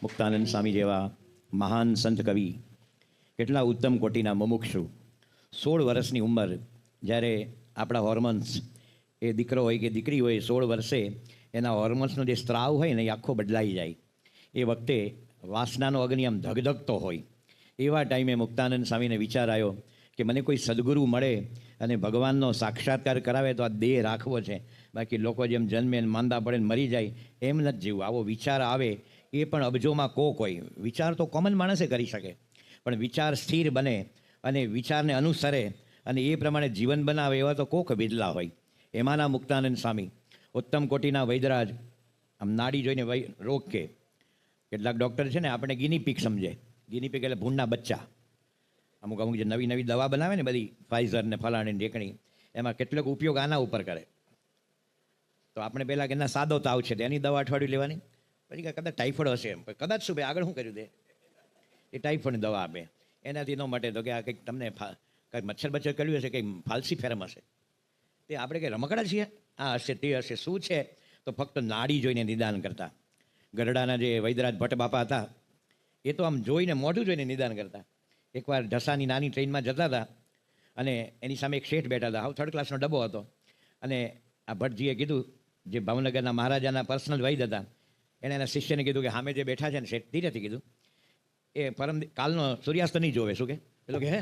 મુક્તાનંદ સ્વામી જેવા મહાન સંત કવિ, કેટલા ઉત્તમ કોટીના મુમુક્ષુ, 16 વર્ષની ઉંમર, જ્યારે આપણા હોર્મોન્સ, એ દીકરો હોય કે દીકરી હોય, 16 વર્ષે એના હોર્મોન્સનો જે સ્ત્રાવ હોય ને એ આખો બદલાઈ જાય. એ વખતે વાસનાનો અગ્નિ આમ ધગધગતો હોય. એવા ટાઈમે મુક્તાનંદ સ્વામીને વિચાર આવ્યો કે મને કોઈ સદગુરુ મળે અને ભગવાનનો સાક્ષાત્કાર કરાવે તો આ દેહ રાખવો છે, બાકી લોકો જેમ જન્મે ને માંદા પડે ને મરી જાય એમ નથી જીવવું. આવો વિચાર આવે એ પણ અબજોમાં કોક હોય. વિચાર તો કોમન માણસે કરી શકે, પણ વિચાર સ્થિર બને અને વિચારને અનુસરે અને એ પ્રમાણે જીવન બનાવે એવા તો કોક બિરલા હોય. એમાંના મુક્તાનંદ સ્વામી, ઉત્તમ કોટીના વૈદરાજ. આમ નાડી જોઈને રોગ કે કેટલાક ડૉક્ટર છે ને આપણે ગિની પીક સમજે. ગિની પીક એટલે ભૂંડના બચ્ચા. અમુક અમુક જે નવી નવી દવા બનાવે ને બધી ફાઇઝર ને ફલાણી ઢેકણી, એમાં કેટલોક ઉપયોગ આના ઉપર કરે. તો આપણે પહેલાં કે ના સાદો તાવ છે એની દવા અઠવાડિયું લેવાની, પછી કે કદાચ ટાઈફોઇડ હશે એમ, કદાચ શું ભાઈ આગળ શું કર્યું દે એ ટાઈફોઇડની દવા આપે. એનાથી ન મટે તો કે આ કંઈક તમને કંઈક મચ્છર બચ્છર કર્યું હશે, કંઈક ફાલસી ફેરમ હશે. તે આપણે કંઈ રમકડા છીએ, આ હશે તે હશે, શું છે તો ફક્ત નાડી જોઈને નિદાન કરતા. ગરડાના જે વૈદરાજ ભટ્ટ બાપા હતા એ તો આમ જોઈને મોઢું જોઈને નિદાન કરતા. એકવાર ઢસાની નાની ટ્રેનમાં જતા હતા અને એની સામે એક શેઠ બેઠા હતા, હાવ થર્ડ ક્લાસનો ડબ્બો હતો. અને આ ભટ્ટજીએ કીધું, જે ભાવનગરના મહારાજાના પર્સનલ વૈદ હતા, એણે એના શિષ્યને કીધું કે સામે જે બેઠા છે ને શેઠ, ધીરેથી કીધું, એ કાલનો સૂર્યાસ્ત નહીં જોવે. શું કે પેલો કે હે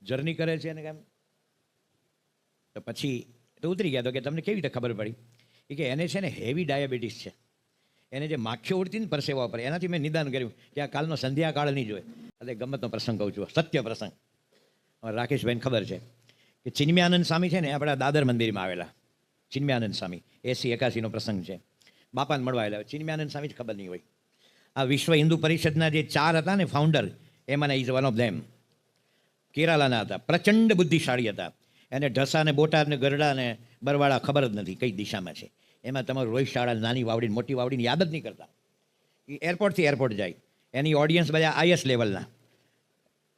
જર્ની કરે છે ને કેમ? તો પછી તો ઉતરી ગયા. તો કે તમને કેવી રીતે ખબર પડી? એ કે એને છે ને હેવી ડાયાબિટીસ છે, એને જે માખીઓ ઉડતી ને પરસેવા પર, એનાથી મેં નિદાન કર્યું કે આ કાલનો સંધ્યાકાળ નહીં જોવે. એટલે ગમતનો પ્રસંગ કહું છું, સત્ય પ્રસંગ. રાકેશભાઈને ખબર છે કે ચિન્મયાનંદ સ્વામી છે ને આપણા દાદર મંદિરમાં આવેલા. ચિન્મયાનંદ સ્વામી 80-81નો પ્રસંગ છે. બાપાને મળવા આવેલા. ચિન્મયાનંદ સ્વામી જ ખબર નહીં હોય. આ વિશ્વ હિન્દુ પરિષદના જે 4 હતા ને ફાઉન્ડર, એમાંના ઇઝ વન ઓફ ધેમ. કેરાલાના હતા, પ્રચંડ બુદ્ધિશાળી હતા. એને ઢસા ને બોટાદ ને ગરડા ને બરવાળા ખબર જ નથી કઈ દિશામાં છે. એમાં તમારું રોહિત શાળા નાની વાવડીને મોટી વાવડીને યાદ જ નહીં કરતા. એ એરપોર્ટથી એરપોર્ટ જાય. એની ઓડિયન્સ બધા આઈએસ લેવલના.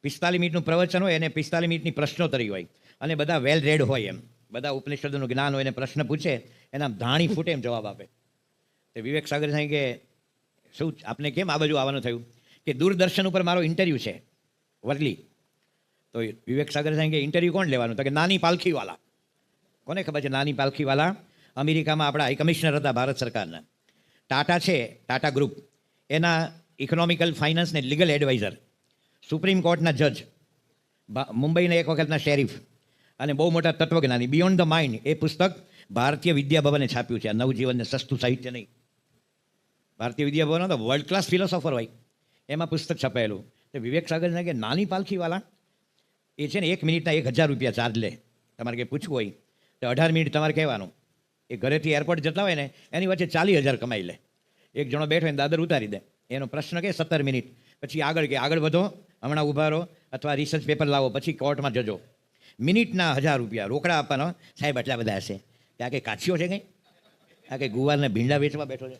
45 મિનિટનું પ્રવચન હોય, એને 45 મિનિટની પ્રશ્નોત્તરી હોય અને બધા વેલ રેડ હોય. એમ બધા ઉપનિષદોનું જ્ઞાન હોય. એને પ્રશ્ન પૂછે, એના ધાણી ફૂટે એમ જવાબ આપે. તે વિવેક સાગર સાહેબ કે શું આપને કેમ આ બાજુ આવવાનું થયું? કે દૂરદર્શન ઉપર મારો ઇન્ટરવ્યૂ છે વરલી. તો વિવેક સાગર સાહેબ કે ઇન્ટરવ્યૂ કોણ લેવાનું? તો કે નાની પાલખીવાલા. કોને ખબર છે નાની પાલખીવાલા? અમેરિકામાં આપણા હાઈ કમિશનર હતા ભારત સરકારના. ટાટા છે, ટાટા ગ્રુપ, એના ઇકોનોમિકલ ફાઇનાન્સ ને લીગલ એડવાઇઝર, સુપ્રીમ કોર્ટના જજ, મુંબઈના એક વખતના શેરીફ અને બહુ મોટા તત્વજ્ઞાની. બિયોન્ડ ધ માઇન્ડ એ પુસ્તક ભારતીય વિદ્યાભવને છાપ્યું છે. આ નવજીવનને સસ્તું સાહિત્ય નહીં. ભારતીય વિદ્યાભવન તો વર્લ્ડ ક્લાસ ફિલોસોફર હોય, એમાં પુસ્તક છપાયેલું. તો વિવેક સાગર કે નાની પાલખીવાલા એ છે ને 1 મિનિટના 1000 રૂપિયા ચાર્જ લે. તમારે કંઈ પૂછવું હોય તો 18 મિનિટ તમારે કહેવાનું. એ ઘરેથી એરપોર્ટ જતા હોય ને એની વચ્ચે 40,000 કમાઈ લે. એક જણો બેઠો હોય દાદર ઉતારી દે. એનો પ્રશ્ન કે 17 મિનિટ. પછી આગળ કે આગળ વધો, હમણાં ઊભા રહો, અથવા રિસર્ચ પેપર લાવો, પછી કોર્ટમાં જજો. મિનિટના 1000 રૂપિયા રોકડા આપવાનો. સાહેબ આટલા બધા હશે. ત્યાં કંઈ કાચીઓ છે કંઈ? આ કંઈ ગુવારને ભીંડા વેચવા બેઠો છે?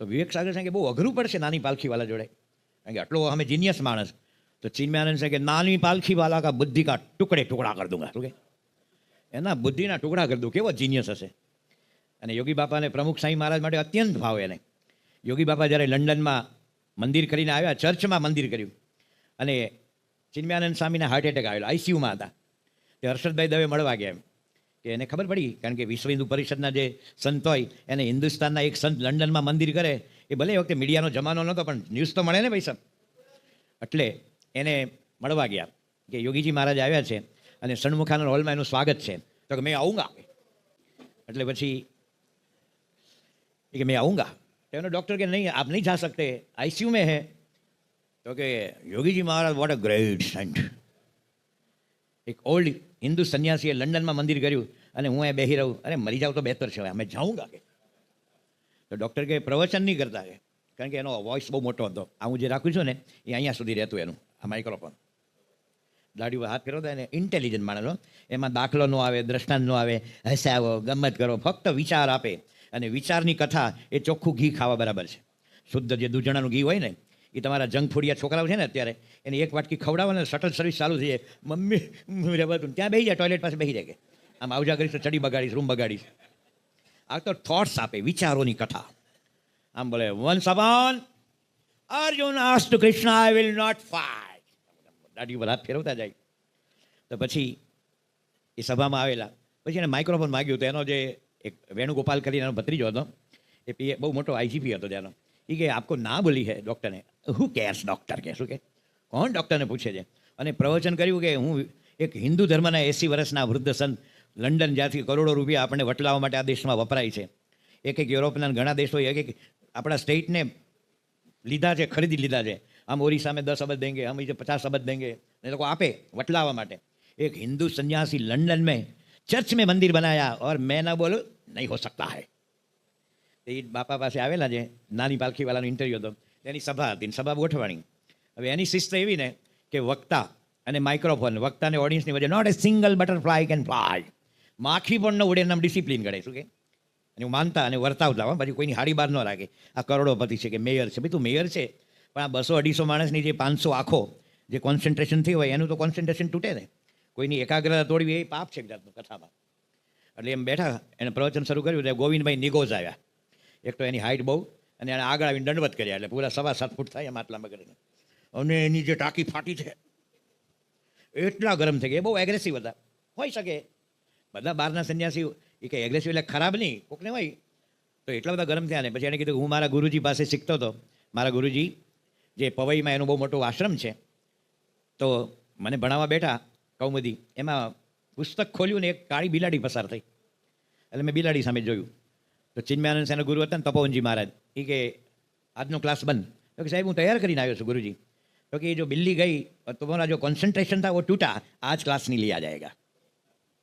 તો વિવેક સાગર સાહેબ કે બહુ અઘરું પડશે નાની પાલખીવાલા જોડે, કારણ કે આટલો અમે જીનિયસ માણસ. તો ચિન્મયાનંદ સાહેબ કે નાની પાલખીવાલા કા બુદ્ધિ કા ટુકડે ટુકડા કર દૂંગા. શું કે એના બુદ્ધિના ટુકડા કરી દઉં. કેવો જીનિયસ હશે. અને યોગી બાપાને પ્રમુખ સાંઈ મહારાજ માટે અત્યંત ભાવ. એને યોગી બાપા જ્યારે લંડનમાં મંદિર કરીને આવ્યા, ચર્ચમાં મંદિર કર્યું, અને ચિન્મયાનંદ સ્વામીને હાર્ટ એટેક આવેલો, આઈસીયુમાં હતા. તે હર્ષદભાઈ દવે મળવા ગયા. એમ કે એને ખબર પડી, કારણ કે વિશ્વ હિન્દુ પરિષદના જે સંત હોય એને હિન્દુસ્તાનના એક સંત લંડનમાં મંદિર કરે, એ ભલે એ વખતે મીડિયાનો જમાનો નહોતો, પણ ન્યૂઝ તો મળે ને ભાઈ સાહેબ. એટલે એને મળવા ગયા કે યોગીજી મહારાજ આવ્યા છે અને સણમુખાનંદ હોલમાં એનું સ્વાગત છે. તો કે મેં આઉંગા. એટલે પછી કે મેં આઉંગા. તો એનો ડૉક્ટર કે નહીં આપ નહીં જા સકતે, આઈસીયુ મેં હે. તો કે યોગીજી મહારાજ વોટ અ ગ્રેટ સેન્ટ. એક ઓલ્ડ હિન્દુ સંન્યાસીએ લંડનમાં મંદિર કર્યું અને હું એ બેહી રહું. અરે મરી જાઉં તો બહેતર છે, અમે જાઉંગા કે. તો ડૉક્ટર કે પ્રવચન નહીં કરતા કે, કારણ કે એનો વોઇસ બહુ મોટો હતો. આ હું જે રાખું છું ને એ અહીંયા સુધી રહેતું એનું, આ માઇક્રોફોન. દાઢી હાથ ફેરવતા એને ઇન્ટેલિજન્ટ માણસો. એમાં દાખલો ન આવે, દ્રષ્ટાંત ન આવે, હસાવો, ગમત કરો, ફક્ત વિચાર આપે. અને વિચારની કથા એ ચોખ્ખું ઘી ખાવા બરાબર છે. શુદ્ધ જે દૂધણાનું ઘી હોય ને એ તમારા જંક ફૂડિયા છોકરાઓ છે ને અત્યારે, એને એક વાટકી ખવડાવો ને શટલ સર્વિસ ચાલુ થઈ જાય. મમ્મી રહેવાતું ત્યાં બેસી જાય, ટોયલેટ પાસે બેસી જાય કે આમ આવજા કરીશ તો ચડી બગાડીશ, રૂમ બગાડીશ. આ તો થોટ્સ આપે, વિચારોની કથા. આમ બોલે, once upon Arjun asked to Krishna, I will not fight. દાઢી ઉપર હાથ ફેરવતા જાય. તો પછી એ સભામાં આવેલા, પછી એને માઇક્રોફોન માગ્યું. તો એનો જે એક વેણુગોપાલ કરીને એનો ભત્રીજો હતો, એ બહુ મોટો આઈજીપી હતો ત્યાંનો. એ કે આપકો ના બોલી હે ડૉક્ટરને. હુ કેર્સ ડૉક્ટર, કે શું કે કોણ ડૉક્ટરને પૂછે છે. અને પ્રવચન કર્યું કે હું એક હિન્દુ ધર્મના 80 વર્ષના વૃદ્ધ સંત, લંડન, જ્યાંથી કરોડો રૂપિયા આપણને વટલાવવા માટે આ દેશમાં વપરાય છે. એક યુરોપના ઘણા દેશોએ એક આપણા સ્ટેટને લીધા છે, ખરીદી લીધા છે. આમ ઓરિસ્સા મેં 10 અબજ દેંગે, હમ 50 અબજ દેંગે, એ લોકો આપે વટલાવવા માટે. એક हिंदू सन्यासी लंदन में चर्च में मंदिर बनाया और मैं ना बोलूं नहीं हो सकता है. એ બાપા પાસે આવેલા છે, નાની પાલખીવાળાનો ઇન્ટરવ્યૂ હતો, એની સભા હતી, સભા ગોઠવાણી. હવે એની શિસ્ત એવી ને કે વક્તા અને માઇક્રોફોન, વક્તા અને ઓડિયન્સની વચ્ચે not a single butterfly can fly. માખી પણ ન ઉડે, નામ ડિસિપ્લિન ગણે. શું કે અને હું માનતા અને વર્તાવતા, પછી કોઈની હાડી બહાર ન રાખે. આ કરોડોપતિ છે કે મેયર છે, ભાઈ તું મેયર છે, પણ આ 200-250 માણસની જે 500 આંખો જે કોન્સન્ટ્રેશન થઈ હોય એનું તો કોન્સન્ટ્રેશન તૂટે ને. કોઈની એકાગ્રતા તોડવી એ પાપ છે જાતનું કથામાં. એટલે એમ બેઠા, એને પ્રવચન શરૂ કર્યું. એટલે ગોવિંદભાઈ નિગોઝ આવ્યા. એક તો એની હાઇટ બહુ, અને એને આગળ આવીને દંડવત કર્યા. એટલે પૂરા 7.5 ફૂટ થાય એમ આટલામાં કરીને. અને એની જે ટાંકી ફાટી છે, એટલા ગરમ થઈ ગયા. એ બહુ એગ્રેસિવ હતા. હોઈ શકે બધા બહારના સંન્યાસી એ કંઈ એગ્રેસિવ એટલે ખરાબ નહીં, કોકને હોય. તો એટલા બધા ગરમ થયા ને પછી એણે કીધું હું મારા ગુરુજી પાસે શીખતો હતો. મારા ગુરુજી જે પવઈમાં એનું બહુ મોટું આશ્રમ છે, તો મને ભણાવવા બેઠા કૌમુદી. એમાં પુસ્તક ખોલ્યું ને એક કાળી બિલાડી પસાર થઈ. એટલે મેં બિલાડી સામે જોયું. તો ચિન્મયાનંદ એના ગુરુ હતા ને, તપોવનજી મહારાજ, એ કે આજનો ક્લાસ બંધ. તો કે સાહેબ હું તૈયાર કરીને આવ્યો છું ગુરુજી. તો કે જો બિલ્લી ગઈ તો તમારા જો કોન્સન્ટ્રેશન था वो टूटा, आज क्लास नहीं लिया जाएगा.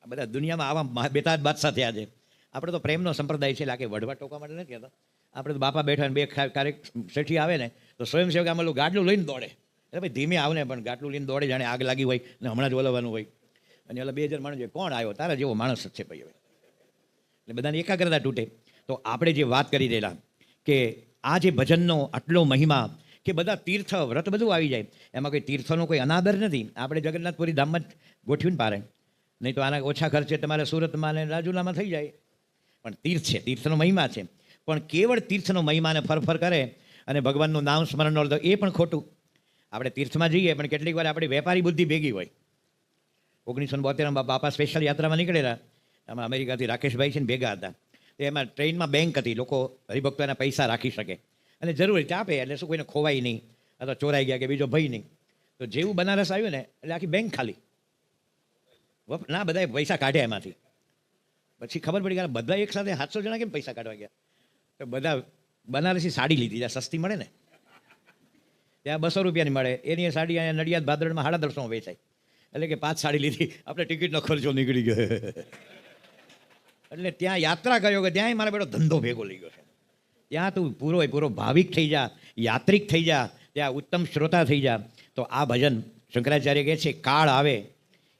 આ બધા દુનિયામાં આવા બેતાજ બાદશાહ થયા છે. આપણે તો પ્રેમનો સંપ્રદાય છે, એટલે કે વઢવા ટોકા માટે નથી કહેતા. આપણે તો બાપા બેઠા ને બે ક્યારેક શેઠી આવે ને તો સ્વયંસેવક આમ ગાડલું લઈને દોડે. એટલે ભાઈ ધીમે આવને, પણ ગાટલું લઈને દોડે, જાણે આગ લાગી હોય ને હમણાં જ ઓલવવાનું હોય. અને એટલે 2000 માણસ જોઈએ, કોણ આવ્યો? તારા જેવો માણસ જ છે ભાઈ. હવે એટલે બધાની એકાગ્રતા તૂટે. તો આપણે જે વાત કરી રહેલા કે આ જે ભજનનો આટલો મહિમા, કે બધા તીર્થ વ્રત બધું આવી જાય, એમાં કોઈ તીર્થનો કોઈ અનાદર નથી. આપણે જગન્નાથપુરી ધામમાં જ ગોઠવીને પારે, નહીં તો આના ઓછા ખર્ચે તમારે સુરતમાં અને રાજુલામાં થઈ જાય. પણ તીર્થ છે, તીર્થનો મહિમા છે. પણ કેવળ તીર્થનો મહિમાને ફરફર કરે અને ભગવાનનું નામ સ્મરણ ન લો, એ પણ ખોટું. આપણે તીર્થમાં જઈએ પણ કેટલીક વાર આપણી વેપારી બુદ્ધિ ભેગી હોય. 1972માં બાપા સ્પેશિયલ યાત્રામાં નીકળેલા. આમાં અમેરિકાથી રાકેશભાઈ છે ને ભેગા હતા. એમાં ટ્રેનમાં બેંક હતી, લોકો હરિભક્તો એના પૈસા રાખી શકે અને જરૂર આપે, એટલે શું કોઈને ખોવાય નહીં અથવા ચોરાઈ ગયા કે બીજો ભય નહીં. તો જેવું બનારસ આવ્યું ને એટલે આખી બેંક ખાલી. ના બધાએ પૈસા કાઢ્યા એમાંથી. પછી ખબર પડી કે બધા એક સાથે 700 જણા કેમ પૈસા કાઢવા ગયા? તો બધા બનારસી સાડી લીધી, જ્યાં સસ્તી મળે ને, ત્યાં 200 રૂપિયાની મળે. એની સાડી અહીંયા નડિયાદ ભાદરણમાં 350 વેચાય. એટલે કે 5 સાડી લીધી, આપણે ટિકિટનો ખર્ચો નીકળી ગયો. એટલે ત્યાં યાત્રા કર્યો કે ત્યાંય મારા બેટો ધંધો ભેગો લઈ ગયો છે. ત્યાં તું પૂરો ભાવિક થઈ જા, યાત્રિક થઈ જા, ત્યાં ઉત્તમ શ્રોતા થઈ જા. તો આ ભજન શંકરાચાર્ય કહે છે કાળ આવે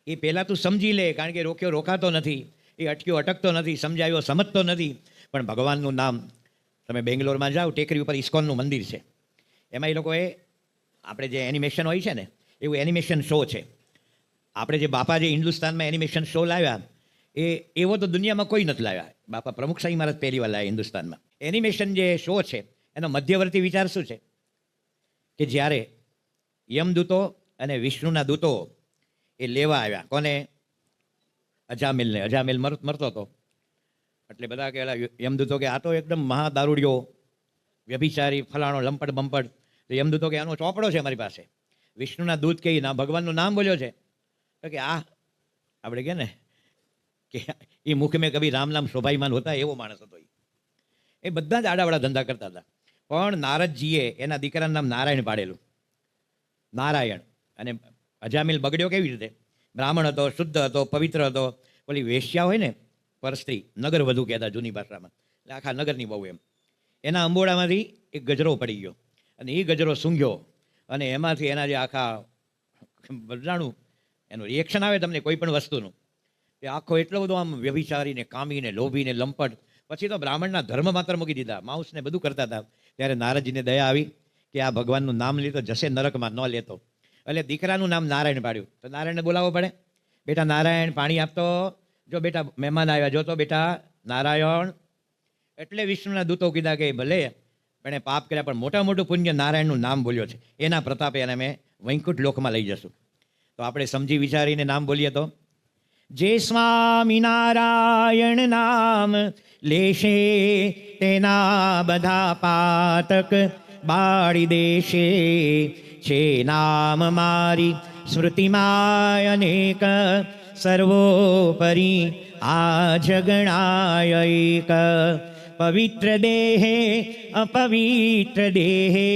એ પહેલાં તું સમજી લે, કારણ કે રોક્યો રોકાતો નથી, એ અટક્યો અટકતો નથી, સમજાવ્યો સમજતો નથી. પણ ભગવાનનું નામ, તમે બેંગ્લોરમાં જાઓ, ટેકરી ઉપર ઇસ્કોનનું મંદિર છે. એમાં એ લોકોએ આપણે જે એનિમેશન હોય છે ને, એવું એનિમેશન શો છે. આપણે જે બાપા જે હિન્દુસ્તાનમાં એનિમેશન શો લાવ્યા, એવો તો દુનિયામાં કોઈ નથી લાવ્યા. બાપા પ્રમુખ સાંઈ મહારાજ પહેલી વાર લાવ્યા હિન્દુસ્તાનમાં. એનિમેશન જે શો છે એનો મધ્યવર્તી વિચાર શું છે કે જ્યારે યમદૂતો અને વિષ્ણુના દૂતો એ લેવા આવ્યા કોને? અજામિલને. અજામિલ મરતો હતો. એટલે બધા કે યમદૂતો કે આ તો એકદમ મહાદારૂડિયો, વ્યભિચારી, ફલાણો, લંપટ બંપટ. તો યમદૂતો કે આનો ચોપડો છે અમારી પાસે. વિષ્ણુના દૂત કે ના ભગવાનનું નામ બોલ્યો છે. તો કે આ આપણે કે ને કે એ મુખ મેં કભી રામ નામ શોભાઈમાન હોતા, એવો માણસ હતો. એ બધા જ આડાવાળા ધંધા કરતા હતા. પણ નારદજીએ એના દીકરાનું નામ નારાયણ પાડેલું. નારાયણ. અને અજામિલ બગડ્યો કેવી રીતે? બ્રાહ્મણ હતો, શુદ્ધ હતો, પવિત્ર હતો. ઓલી વેશ્યા હોય ને, પરસ્ત્રી, નગર વધુ કહેતા જૂની ભાષામાં, એટલે આખા નગરની બહુ એમ. એના અંબોડામાંથી એક ગજરો પડી ગયો અને એ ગજરો સૂંઘ્યો અને એમાંથી એના જે આખા બદલાણું એનું રિએક્શન આવે તમને કોઈ પણ વસ્તુનું, એ આખો એટલો બધો આમ વ્યભિચારીને, કામીને, લોભીને, લંપટ. પછી તો બ્રાહ્મણના ધર્મ માત્ર મૂકી દીધા, માઉસને બધું કરતા હતા. ત્યારે નારદજીને દયા આવી કે આ ભગવાનનું નામ લીધો જશે નરકમાં, ન લેતો. એટલે દીકરાનું નામ નારાયણ પાડ્યું. તો નારાયણને બોલાવવો પડે, બેટા નારાયણ પાણી આપતો, જો બેટા મહેમાન આવ્યા, જો તો બેટા નારાયણ. એટલે વિષ્ણુના દૂતો કીધા કે ભલે પણ એ પાપ કર્યા, પણ મોટા મોટું પુણ્ય નારાયણનું નામ બોલ્યો છે, એના પ્રતાપે એને અમે વૈકુંઠ લોકમાં લઈ જશું. તો આપણે સમજી વિચારીને નામ બોલીએ તો, જે સ્વામિનારાયણ નામ લેશે તેના બધા પાતક બાળી દેશે. છે નામ મારી સ્મૃતિમાય અનેક, સર્વોપરી આ જગણાય એક. પવિત્ર દેહે અપવિત્ર દેહે,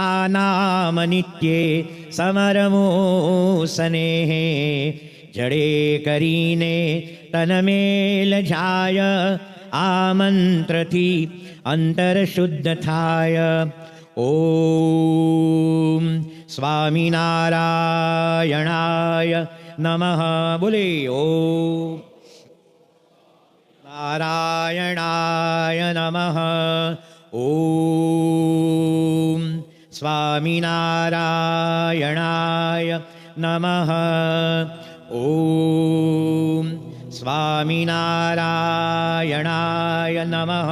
આ નામ નિત્યે સમરમો સ્નેહે. જડે કરીને તન મેલ જાય, આ મંત્રથી અંતર શુદ્ધ થાય. ઓમ સ્વામિનારાયણાય નમઃ. બોલે ઓમ નારાયણાય નમઃ. ઓમ સ્વામિનારાયણાય નમઃ. ઓમ સ્વામિનારાયણાય નમઃ.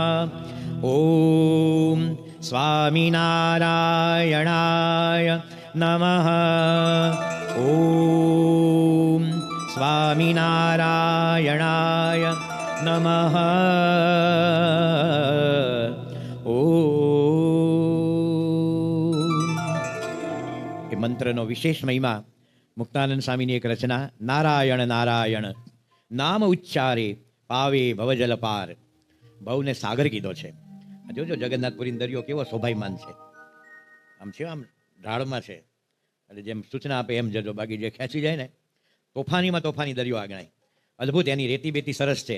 ઓમ સ્વામિનારાયણાય નમઃ. ઓમ સ્વામિનારાયણાય નમઃ. એ મંત્રનો વિશેષ મહિમા મુક્તાનંદ સ્વામીની એક રચના, નારાયણ નારાયણ નામ ઉચ્ચારે પાવે ભવજલ પાર. ભવને સાગર કીધો છે. જોજો જગન્નાથપુરી દરિયો કેવો શોભાયમાન છે, આમ છે, આમ ઢાળમાં છે. એટલે જેમ સૂચના આપે એમ જજો, બાકી જે ખેંચી જાય ને, તોફાનીમાં તોફાની દરિયો આ ગણાય. અદ્ભુત, એની રેતી બેતી સરસ છે,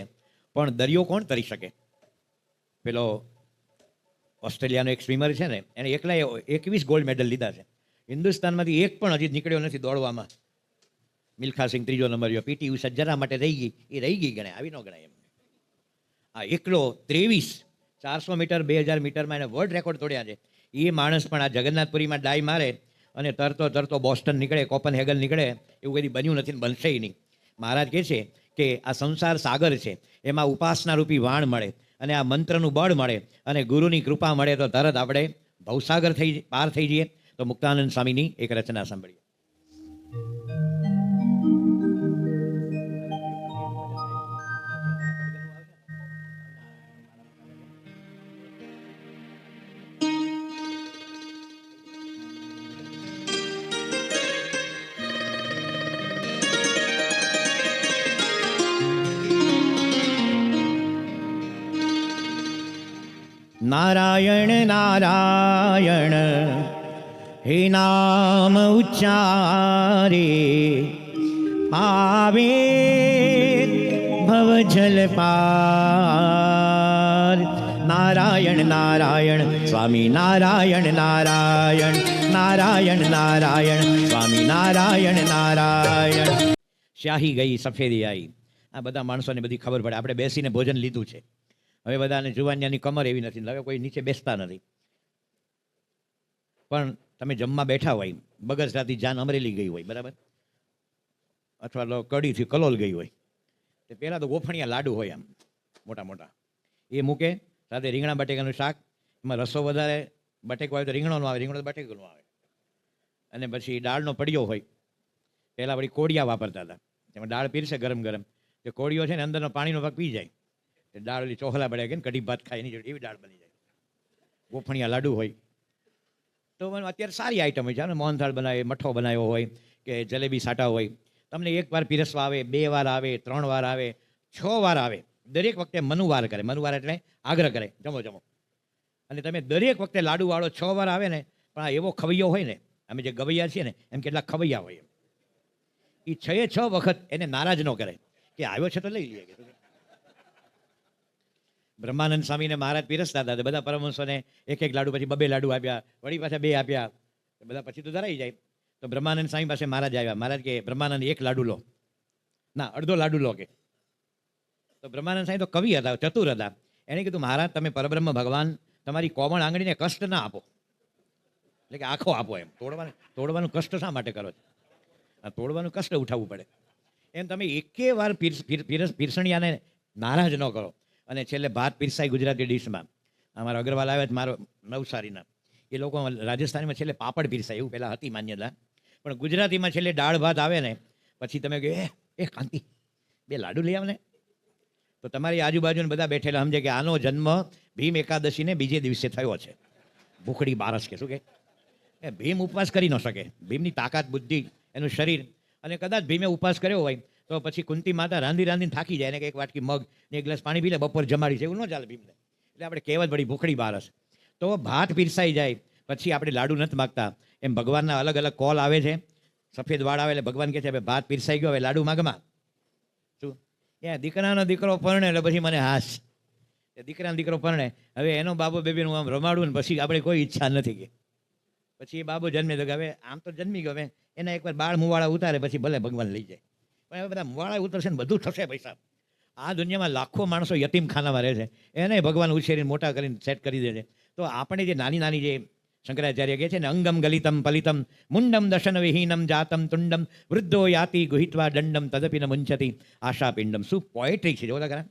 પણ દરિયો કોણ તરી શકે? પેલો ઓસ્ટ્રેલિયાનો એક સ્વિમર છે ને, એને એકલા 21 ગોલ્ડ મેડલ લીધા છે. હિન્દુસ્તાનમાંથી એક પણ હજી નીકળ્યો નથી દોડવામાં. મિલ્ખા સિંહ 3જો નંબર, પીટી ઉષા જરા માટે રહી ગઈ, એ રહી ગઈ ગણાય, આવી ન ગણાય એમ. આ એકલો 23 400 મીટર 2000 મીટરમાં એને વર્લ્ડ રેકોર્ડ તોડ્યા છે. એ માણસ પણ આ જગન્નાથપુરીમાં ડાય મારે અને તરતો તરતો બોસ્ટન નીકળે, કોપનહેગન નીકળે, એવું કદી બન્યું નથી ને બનશે નહીં. મહારાજ કહે છે કે આ સંસાર સાગર છે, એમાં ઉપાસના રૂપી વાણ મળે અને આ મંત્રનું બળ મળે અને ગુરુની કૃપા મળે તો તરત આપણે ભવસાગર પાર થઈ જઈએ. તો મુક્તાનંદ સ્વામીની એક રચના સાંભળીએ. નારાયણ નારાયણ હે નામ ઉચ્ચારે પાવે ભવજલ પાર. નારાયણ નારાયણ સ્વામી નારાયણ નારાયણ, નારાયણ નારાયણ સ્વામી નારાયણ નારાયણ. શાહી ગઈ સફેદી આવી, આ બધા માણસોને બધી ખબર પડે. આપણે બેસીને ભોજન લીધું છે, હવે બધાને જુવાનિયાની કમર એવી નથી, હવે કોઈ નીચે બેસતા નથી. પણ તમે જમવા બેઠા હોય, બગસરાથી જાન અમરેલી ગઈ હોય, બરાબર, અથવા કડીથી કલોલ ગઈ હોય, તો પહેલાં તો ગોફણિયા લાડુ હોય આમ મોટા મોટા, એ મૂકે, સાથે રીંગણા બટેકાનું શાક, એમાં રસો વધારે, બટેકો આવે તો રીંગણો ન આવે, રીંગણો તો બટેકો ન આવે, અને પછી દાળનો પડિયો હોય. પહેલાં વળી કોડિયા વાપરતા હતા, એમાં દાળ પીરશે ગરમ ગરમ, જે કોડિયો છે ને અંદરનો પાણીનો ભાગ પી જાય, દાળ ઓલી ચોખલા પડે કે કઢી ભાત ખાય એની જોડે એવી દાળ બની જાય. ગોફણિયા લાડુ હોય. તો અત્યારે સારી આઈટમ હોય છે, મોહનથાળ બનાવે, મઠ્ઠો બનાવ્યો હોય કે જલેબી સાટા હોય. તમને એક વાર પીરસવા આવે, 2 વાર આવે, 3 વાર આવે, 6 વાર આવે. દરેક વખતે મનુવાર કરે, મનુવાર એટલે આગ્રહ કરે, જમો જમો. અને તમે દરેક વખતે લાડુવાળો 6 વાર આવે ને, પણ આ એવો ખવૈયો હોય ને, અમે જે ગવૈયા છીએ ને એમ કેટલા ખવૈયા હોય, એ 6 વખત એને નારાજ ન કરે કે આવ્યો છે તો લઈ લઈએ. બ્રહ્માનંદ સ્વામીને મહારાજ પીરસતા હતા, બધા પરમહંસોને એક લાડુ, પછી 2 લાડુ આપ્યા, વળી પાછા 2 આપ્યા, બધા પછી તો ધરાઈ જાય. તો બ્રહ્માનંદ સ્વામી પાસે મહારાજ આવ્યા. મહારાજ કે બ્રહ્માનંદ 1 લાડુ લો, ના અડધો લાડુ લો કે. તો બ્રહ્માનંદ સ્વામી તો કવિ હતા, ચતુર હતા. એને કીધું મહારાજ તમે પરબ્રહ્મ ભગવાન તમારી કોમળ આંગળીને કષ્ટ ના આપો, એટલે કે આખો આપો, એમ તોડવાનું કષ્ટ શા માટે કરો છો? તોડવાનું કષ્ટ ઉઠાવવું પડે એમ તમે એકે વાર પીરસણિયાને નારાજ ન કરો. અને છેલ્લે ભાત પીરસાય ગુજરાતી ડીશમાં, અમારા અગ્રવાલ આવ્યા મારો નવસારીના, એ લોકો રાજસ્થાનીમાં છેલ્લે પાપડ પીરસાય એવું પહેલાં હતી માન્યતા, પણ ગુજરાતીમાં છેલ્લે દાળ ભાત આવે ને પછી તમે કહે એ કાંતિ 2 લાડુ લઈ આવને, તો તમારી આજુબાજુને બધા બેઠેલા સમજે કે આનો જન્મ ભીમ એકાદશીને બીજે દિવસે થયો છે. ભૂખડી બારસ કે શું કે ભીમ ઉપવાસ કરી ન શકે, ભીમની તાકાત બુદ્ધિ એનું શરીર, અને કદાચ ભીમે ઉપવાસ કર્યો હોય તો પછી કુંતી માતા રાંધીને થાકી જાય ને કે એક વાટકી મગ ને એક ગ્લાસ પાણી પી લે, બપોર જમાડી છે, એવું ન ચાલે ભીમને. એટલે આપણે કહેવત પડી ભૂખડી બારસ. તો ભાત પીરસાઈ જાય પછી આપણે લાડુ નથી માગતા, એમ ભગવાનના અલગ અલગ કોલ આવે છે, સફેદ વાળ આવે એટલે ભગવાન કહે છે હવે ભાત પીરસાઈ ગયો, હવે લાડુ માગમાં. શું દીકરાનો દીકરો પરણે એટલે પછી મને હાશ, દીકરાનો દીકરો પરણે હવે એનો બાબો બેબીનું આમ રમાડું ને પછી આપણે કોઈ ઈચ્છા નથી કે પછી એ બાબો જન્મે તો કે હવે આમ તો જન્મી ગયો, હવે એના એકવાર બાળ મુવાળા ઉતારે પછી ભલે ભગવાન લઈ જાય, પણ હવે બધા મુવાળા ઉતરશે ને બધું થશે પૈસા. આ દુનિયામાં લાખો માણસો યતીમખાનામાં રહે છે, એને ભગવાન ઉછેરીને મોટા કરીને સેટ કરી દે છે. તો આપણે જે નાની નાની જે શંકરાચાર્ય કહે છે ને અંગમ ગલિતમ પલિતમ મુંડમ દશન વિહીનમ જાતમ તુંડમ વૃદ્ધો યાતિ ગુહિત્વા દંડમ તદપિન મુંચતી આશા પિંડમ. શું પોએટ્રી છે જોતા ખરા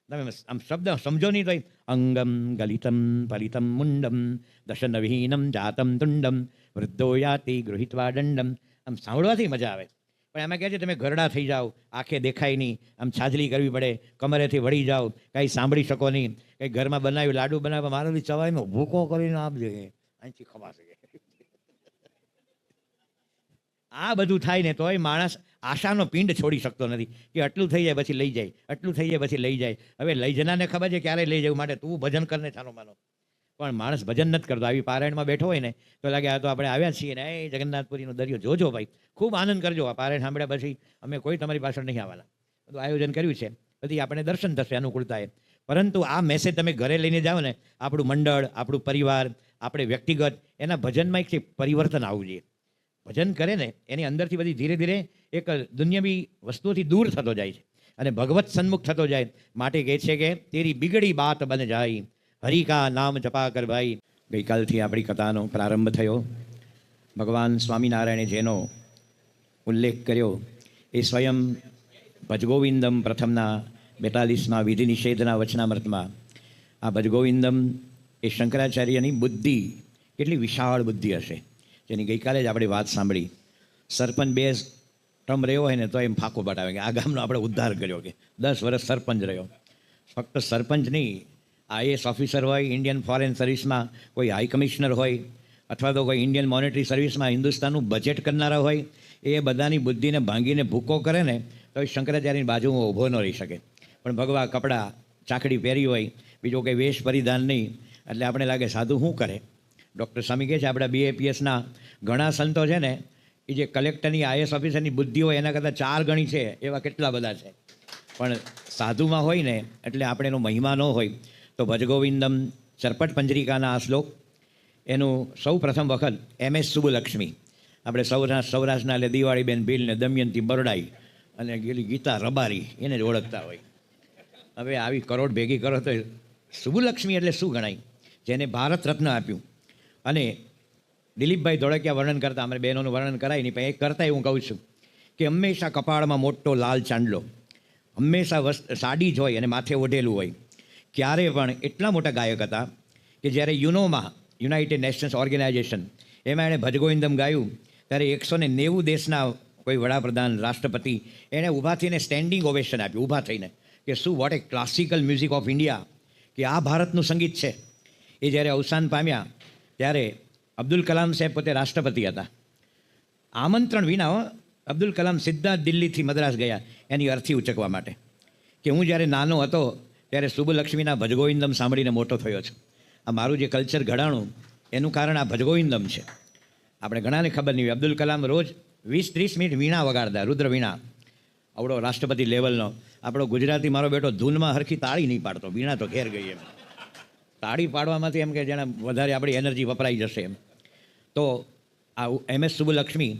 તમે, આમ શબ્દ સમજો નહીં તો અંગમ ગલિતમ પલિતમ મુંડમ દશન વિહીનમ જાતમ તુંડમ વૃદ્ધો યાતિ ગૃહિત્વા દંડમ. આમ સાંભળવાથી મજા આવે, પણ એમાં કહે છે તમે ઘરડા થઈ જાઓ, આંખે દેખાય નહીં, આમ છાજલી કરવી પડે, કમરેથી વળી જાઓ, કાંઈ સાંભળી શકો નહીં, કંઈ ઘરમાં બનાવ્યું લાડુ બનાવ્યા મારાથી ચવાઈમાં ભૂકો કરીને આપજે અહીંથી ખવાશે. આ બધું થાય ને તોય માણસ આશાનો પિંડ છોડી શકતો નથી કે આટલું થઈ જાય પછી લઈ જાય, આટલું થઈ જાય પછી લઈ જાય. હવે લઈ જનારને ખબર છે ક્યારે લઈ જવું, માટે તું ભજન કરને છાનો માનો, પણ માણસ ભજન નથી કરતો. આવી પારાયણમાં બેઠો હોય ને તો લાગે આ તો આપણે આવ્યા છીએ ને એ જગન્નાથપુરીનો દરિયો જોજો ભાઈ, ખૂબ આનંદ કરજો. આ પારાયણ સાંભળ્યા પછી અમે કોઈ તમારી પાછળ નહીં આવવાના, બધું આયોજન કર્યું છે, બધી આપણે દર્શન થશે અનુકૂળતાએ. પરંતુ આ મેસેજ તમે ઘરે લઈને જાઓ ને, આપણું મંડળ, આપણું પરિવાર, આપણે વ્યક્તિગત, એના ભજનમાં એક પરિવર્તન આવવું જોઈએ. ભજન કરે ને એની અંદરથી બધી ધીરે ધીરે એક દુનિયાવી વસ્તુઓથી દૂર થતો જાય છે અને ભગવત સન્મુખ થતો જાય. માટે કહે છે કે તેરી બિગડી બાત બન જાય, હરિ કા નામ જપા કર ભાઈ. ગઈકાલથી આપણી કથાનો પ્રારંભ થયો. ભગવાન સ્વામિનારાયણે જેનો ઉલ્લેખ કર્યો એ સ્વયં ભજગોવિંદમ પ્રથમના 42માં વિધિ નિષેધના વચનામૃતમાં આ ભજગોવિંદમ એ શંકરાચાર્યની બુદ્ધિ કેટલી વિશાળ બુદ્ધિ હશે, જેની ગઈકાલે જ આપણે વાત સાંભળી. સરપંચ 2 ટર્મ રહ્યો હોય ને તો એમ ફાંકો બતાવે કે આ ગામનો આપણે ઉદ્ધાર કર્યો, કે 10 વર્ષ સરપંચ રહ્યો. ફક્ત સરપંચ નહીં, IAS ઓફિસર હોય, ઇન્ડિયન ફોરેન સર્વિસમાં કોઈ હાઈ કમિશનર હોય, અથવા તો કોઈ ઇન્ડિયન મોનેટરી સર્વિસમાં હિન્દુસ્તાનનું બજેટ કરનારા હોય, એ બધાની બુદ્ધિને ભાંગીને ભૂકો કરે ને તો એ શંકરાચાર્યની બાજુમાં ઊભો ન રહી શકે. પણ ભગવા કપડાં ચાકડી પહેરી હોય, બીજો કંઈ વેશ પરિધાન નહીં, એટલે આપણે લાગે સાધુ શું કરે. ડૉક્ટર સ્વામી કહે છે આપણા BAPSના ઘણા સંતો છે ને એ જે કલેક્ટરની IAS ઓફિસરની બુદ્ધિ હોય એના કરતાં 4 ગણી છે, એવા કેટલા બધા છે. પણ સાધુમાં હોય ને એટલે આપણે એનો મહિમા ન હોય. તો ભજગોવિંદમ ચરપટ પંજરિકાના આ શ્લોક એનું સૌ પ્રથમ વખત MS સુબુલક્ષ્મી, આપણે સૌરાષ્ટ્રના એટલે દિવાળીબેન ભીલ ને દમયંતી બરડાઈ અને ગેલી ગીતા રબારી એને જ ઓળખતા હોય. હવે આવી કરોડ ભેગી કરો તો સુબુલક્ષ્મી એટલે શું ગણાય, જેને ભારત રત્ન આપ્યું. અને દિલીપભાઈ ધોળકિયા વર્ણન કરતા, અમારે બહેનોનું વર્ણન કરાય નહીં, પણ એ કરતાં હું કહું છું કે હંમેશા કપાળમાં મોટો લાલ ચાંદલો, હંમેશા સાડી જ હોય અને માથે ઓઢેલું હોય. ક્યારે પણ એટલા મોટા ગાયક હતા કે જ્યારે યુનોમાં, યુનાઇટેડ નેશન્સ ઓર્ગેનાઇઝેશન, એમાં એણે ભજગોવિંદમ ગાયું ત્યારે 190 દેશના કોઈ વડાપ્રધાન, રાષ્ટ્રપતિ એણે ઊભા થઈને સ્ટેન્ડિંગ ઓવેશન આપ્યું, ઊભા થઈને, કે શું what a classical music of India, કે આ ભારતનું સંગીત છે. એ જ્યારે અવસાન પામ્યા ત્યારે અબ્દુલ કલામ સાહેબ પોતે રાષ્ટ્રપતિ હતા. આમંત્રણ વિના અબ્દુલ કલામ સીધા દિલ્હીથી મદ્રાસ ગયા એની અર્થી ઉચકવા માટે, કે હું જ્યારે નાનો હતો ત્યારે સુબલક્ષ્મીના ભજગોવિંદમ સાંભળીને મોટો થયો છું. આ મારું જે કલ્ચર ઘડાણું એનું કારણ આ ભજગોવિંદમ છે. આપણે ઘણાને ખબર નહીં, અબ્દુલ કલામ રોજ 20-30 મિનિટ વીણા વગાડતા, રુદ્ર વીણા, આવડો રાષ્ટ્રપતિ લેવલનો. આપણો ગુજરાતી મારો બેટો ધૂનમાં હરખી તાળી નહીં પાડતો, વીણા તો ઘેર ગઈ એમ. તાળી પાડવામાંથી એમ કે જેને વધારે આપણી એનર્જી વપરાઈ જશે એમ. તો આ MS સુબુલક્ષ્મી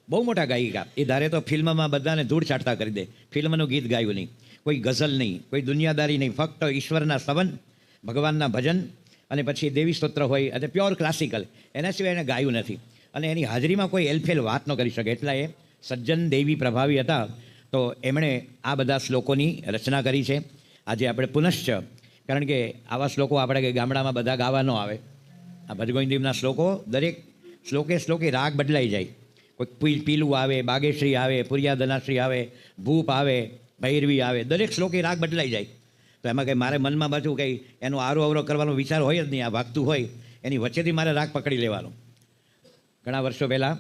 બહુ મોટા ગાયિકા, એ ધારે તો ફિલ્મમાં બધાને ધૂળ ચાટતા કરી દે, ફિલ્મનું ગીત ગાયું નહીં, કોઈ ગઝલ નહીં, કોઈ દુનિયાદારી નહીં, ફક્ત ઈશ્વરના સ્તવન, ભગવાનના ભજન અને પછી દેવી સ્તોત્ર હોય અને પ્યોર ક્લાસિકલ, એના સિવાય એને ગાયું નથી. અને એની હાજરીમાં કોઈ એલફેલ વાત ન કરી શકે, એટલા એ સજ્જન દેવી પ્રભાવી હતા. તો એમણે આ બધા શ્લોકોની રચના કરી છે. આજે આપણે પુનશ્ચ કારણ કે આવા શ્લોકો આપણે કે ગામડામાં બધા ગાવા ન આવે. આ ભજગોવિંદમના શ્લોકો દરેક શ્લોકે રાગ બદલાઈ જાય. કોઈ પીલું આવે, બાગેશ્રી આવે, પુરિયાદનાશ્રી આવે, ભૂપ આવે, ભૈરવી આવે, દરેક શ્લોકે રાગ બદલાઈ જાય. તો એમાં કંઈ મારે મનમાં પાછું કંઈ એનો આરો અવરો કરવાનો વિચાર હોય જ નહીં. આ વાગતું હોય એની વચ્ચેથી મારે રાગ પકડી લેવાનો. ઘણા વર્ષો પહેલાં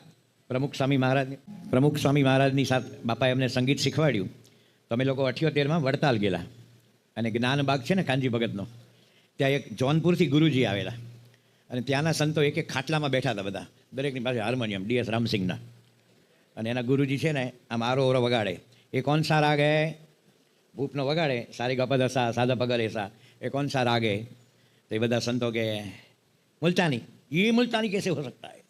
પ્રમુખ સ્વામી મહારાજની સાથે બાપાએ અમને સંગીત શીખવાડ્યું. તો અમે લોકો 78માં વડતાલ ગયેલા અને જ્ઞાનબાગ છે ને કાનજી ભગતનો, ત્યાં એક જોનપુરથી ગુરુજી આવેલા અને ત્યાંના સંતો એક ખાટલામાં બેઠા હતા બધા, દરેકની પાસે હાર્મોનિયમ DS રામસિંગના. અને એના ગુરુજી છે ને આમ આરો ઓરો વગાડે, એ કોણ સા રાગ હે, ભૂપનો વગાડે, સારી ગપદસા સાદા પગરેસા, એ કોણ સા રાગ હે. તો એ બધા સંતો કે મુલતાની, એ મુલતાની કેસે હો સકતા હે.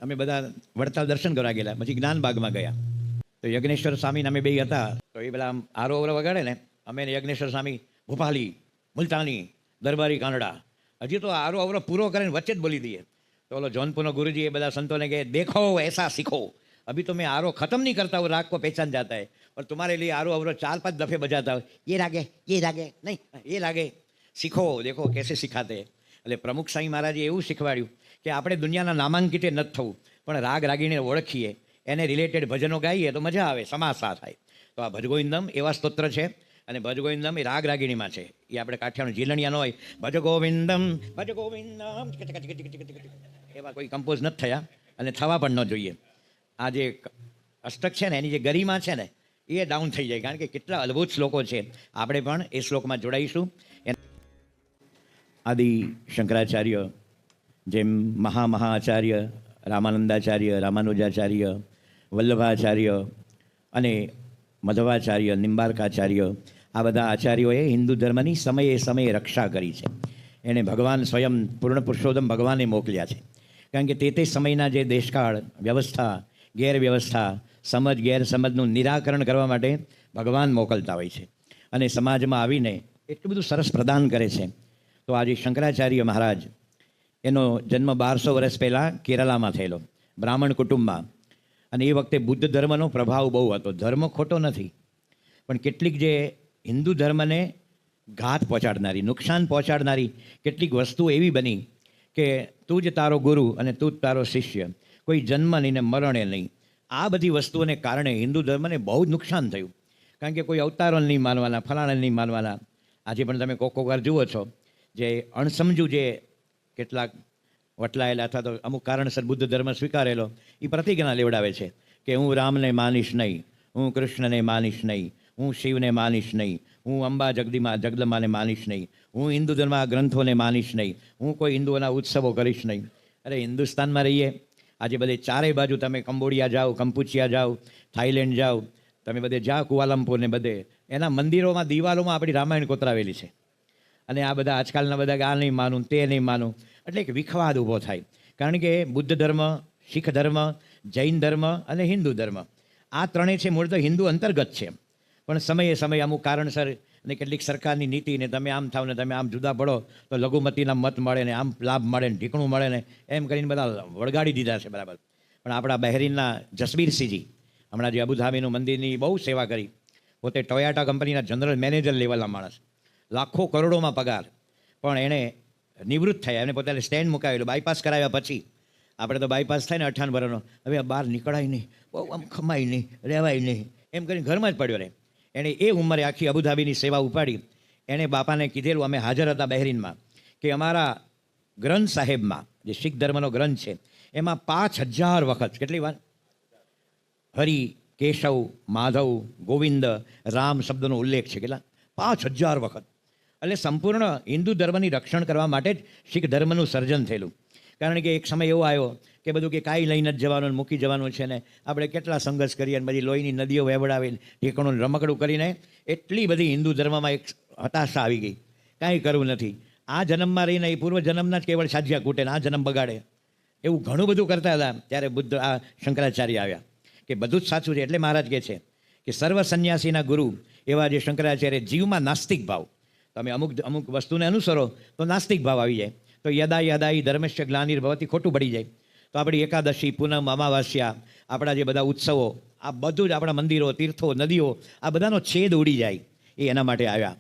અમે બધા વડતાલ દર્શન કરવા ગયેલા, પછી જ્ઞાનબાગમાં ગયા. તો યજ્ઞેશ્વર સ્વામીને અમે બે હતા. તો એ બધા આરો ઓરો વગાડે ને, અમે યજ્ઞેશ્વર સ્વામી ભોપાલી, મુલતાની, દરબારી કાનડા, હજી તો આરો અવરો પૂરો કરીને વચ્ચે જ બોલી દઈએ. તો ઓલો જોનપુરનો ગુરુજી એ બધા સંતોને કહે દેખો એસા સીખો, अभी तो मैं आरो खत्म नहीं करता हूँ, राग को पहचान जाता है और तुम्हारे लिए आरो अवरो 4-5 दफे बजाता हूँ, ये रागे नहीं ये रागे, सीखो देखो कैसे सिखाते हैं. એટલે પ્રમુખ સ્વામી મહારાજે એવું શીખવાડ્યું કે આપણે દુનિયાના નામાંકિતે નથી થવું, પણ રાગ રાગીને ઓળખીએ, એને રિલેટેડ ભજનો ગાઈએ તો મજા આવે, સમાસા થાય. તો આ ભજગોવિંદમ એવા સ્તોત્ર છે અને ભજગોવિંદમ એ રાગ રાગીણીમાં છે. એ આપણે કાઠિયાનું જીલણિયા ન હોય ભજગોવિંદમ એવા કોઈ કમ્પોઝ નથી થયા અને થવા પણ ન જોઈએ. આ જે અષ્ટક છે ને એની જે ગરિમા છે ને એ ડાઉન થઈ જાય, કારણ કે કેટલા અદ્ભુત શ્લોકો છે. આપણે પણ એ શ્લોકમાં જોડાઈશું. આદિ શંકરાચાર્ય, જેમ મહાઆચાર્ય રામાનંદાચાર્ય, રામાનુજાચાર્ય, વલ્લભાચાર્ય અને મધવાચાર્ય, નિંબાર્કાચાર્ય, આ બધા આચાર્યોએ હિન્દુ ધર્મની સમયે સમયે રક્ષા કરી છે. એણે ભગવાન સ્વયં પૂર્ણ પુરુષોત્તમ ભગવાને મોકલ્યા છે. કારણ કે તે સમયના જે દેશકાળ, વ્યવસ્થા, ગેરવ્યવસ્થા, સમજ ગેરસમજનું નિરાકરણ કરવા માટે ભગવાન મોકલતા હોય છે અને સમાજમાં આવીને એટલું બધું સરસ પ્રદાન કરે છે. તો આજે શંકરાચાર્ય મહારાજ, એનો જન્મ 1200 વર્ષ પહેલાં કેરલામાં થયેલો, બ્રાહ્મણ કુટુંબમાં. અને એ વખતે બુદ્ધ ધર્મનો પ્રભાવ બહુ હતો. ધર્મ ખોટો નથી, પણ કેટલીક જે હિન્દુ ધર્મને ઘાત પહોંચાડનારી, નુકસાન પહોંચાડનારી કેટલીક વસ્તુ એવી બની કે તું જ તારો ગુરુ અને તું જ તારો શિષ્ય, કોઈ જન્મ નહીં ને મરણે નહીં. આ બધી વસ્તુઓને કારણે હિન્દુ ધર્મને બહુ જ નુકસાન થયું. કારણ કે કોઈ અવતારો નહીં માનવાના, ફલાણા નહીં માનવાના. આજે પણ તમે કોક વાર જુઓ છો જે અણસમજુ જે કેટલાક વટલાયેલા અથવા તો અમુક કારણસર બુદ્ધ ધર્મ સ્વીકારેલો એ પ્રતિજ્ઞા લેવડાવે છે કે હું રામને માનીશ નહીં, હું કૃષ્ણને માનીશ નહીં, હું શિવને માનીશ નહીં, હું અંબા જગદંબાને માનીશ નહીં, હું હિન્દુ ધર્મના ગ્રંથોને માનીશ નહીં, હું કોઈ હિન્દુઓના ઉત્સવો કરીશ નહીં. અરે હિન્દુસ્તાનમાં રહીએ, આજે બધે ચારે બાજુ તમે કંબોડિયા જાઓ, કંપુચિયા જાઓ, થાઈલેન્ડ જાઓ, તમે બધે જાઓ, કુઆલામપુરને બધે એના મંદિરોમાં દિવાલોમાં આપણી રામાયણ કોતરાવેલી છે. અને આ બધા આજકાલના બધા આ નહીં માનું, તે નહીં માનું, એટલે એક વિખવાદ ઊભો થાય. કારણ કે બુદ્ધ ધર્મ, શીખ ધર્મ, જૈન ધર્મ અને હિન્દુ ધર્મ, આ ત્રણેય છે મૂળ તો હિન્દુ અંતર્ગત છે. પણ સમયે સમયે અમુક કારણસર ને કેટલીક સરકારની નીતિને તમે આમ થાવ ને તમે આમ જુદા પડો તો લઘુમતીના મત મળે ને આમ લાભ મળે ને ઢીકણું મળે ને એમ કરીને બધા વળગાડી દીધા છે બરાબર. પણ આપણા બહેરીનના જસબીરસિંહજી, હમણાં જે અબુધાબીનું મંદિરની બહુ સેવા કરી, પોતે ટોયાટા કંપનીના જનરલ મેનેજર લેવલના માણસ, લાખો કરોડોમાં પગાર, પણ એણે નિવૃત્ત થયા, એમને પોતાને સ્ટેન્ડ મુકાવેલું. બાયપાસ કરાવ્યા પછી આપણે તો બાયપાસ થાય ને 58 વર્ષનો, હવે બહાર નીકળાય નહીં, બહુ આમ ખમાય નહીં, રહેવાય નહીં, એમ કરીને ઘરમાં જ પડ્યો રહે. એણે એ ઉંમરે આખી અબુધાબીની સેવા ઉપાડી. એણે બાપાને કીધેલું, અમે હાજર હતા બહેરીનમાં, કે અમારા ગ્રંથ સાહેબમાં, જે શીખ ધર્મનો ગ્રંથ છે, એમાં 5000 વખત, કેટલી વાર હરિ, કેશવ, માધવ, ગોવિંદ, રામ શબ્દનો ઉલ્લેખ છે. કેટલા? 5000 વખત. એટલે સંપૂર્ણ હિન્દુ ધર્મની રક્ષણ કરવા માટે જ શીખ ધર્મનું સર્જન થયેલું. કારણ કે એક સમય એવો આવ્યો કે બધું કે કાંઈ લઈને જ જવાનું, મૂકી જવાનું છે ને આપણે કેટલા સંઘર્ષ કરીએ, અને બધી લોહીની નદીઓ વહેવડાવી, ઠેકાણું રમકડું કરીને એટલી બધી હિન્દુ ધર્મમાં એક હતાશા આવી ગઈ, કાંઈ કરવું નથી. આ જન્મમાં રહીને એ પૂર્વ જન્મના જ કેવળ સાજ્યા કૂટે ને આ જન્મ બગાડે, એવું ઘણું બધું કરતા હતા. ત્યારે બુદ્ધ આ શંકરાચાર્ય આવ્યા કે બધું જ સાચું છે. એટલે મહારાજ કહે છે કે સર્વ સંન્યાસીના ગુરુ એવા જે શંકરાચાર્ય, જીવમાં નાસ્તિક ભાવ, તમે અમુક વસ્તુને અનુસરો તો નાસ્તિક ભાવ આવી જાય. તો યદાઈ ધર્મસ્ય ગ્લાનિર્ભવતી, ખોટું પડી જાય. તો આપણી એકાદશી, પૂનમ, અમાવાસ્યા, આપણા જે બધા ઉત્સવો, આ બધું જ આપણા મંદિરો, તીર્થો, નદીઓ, આ બધાનો છેદ ઉડી જાય. એ એના માટે આવ્યા.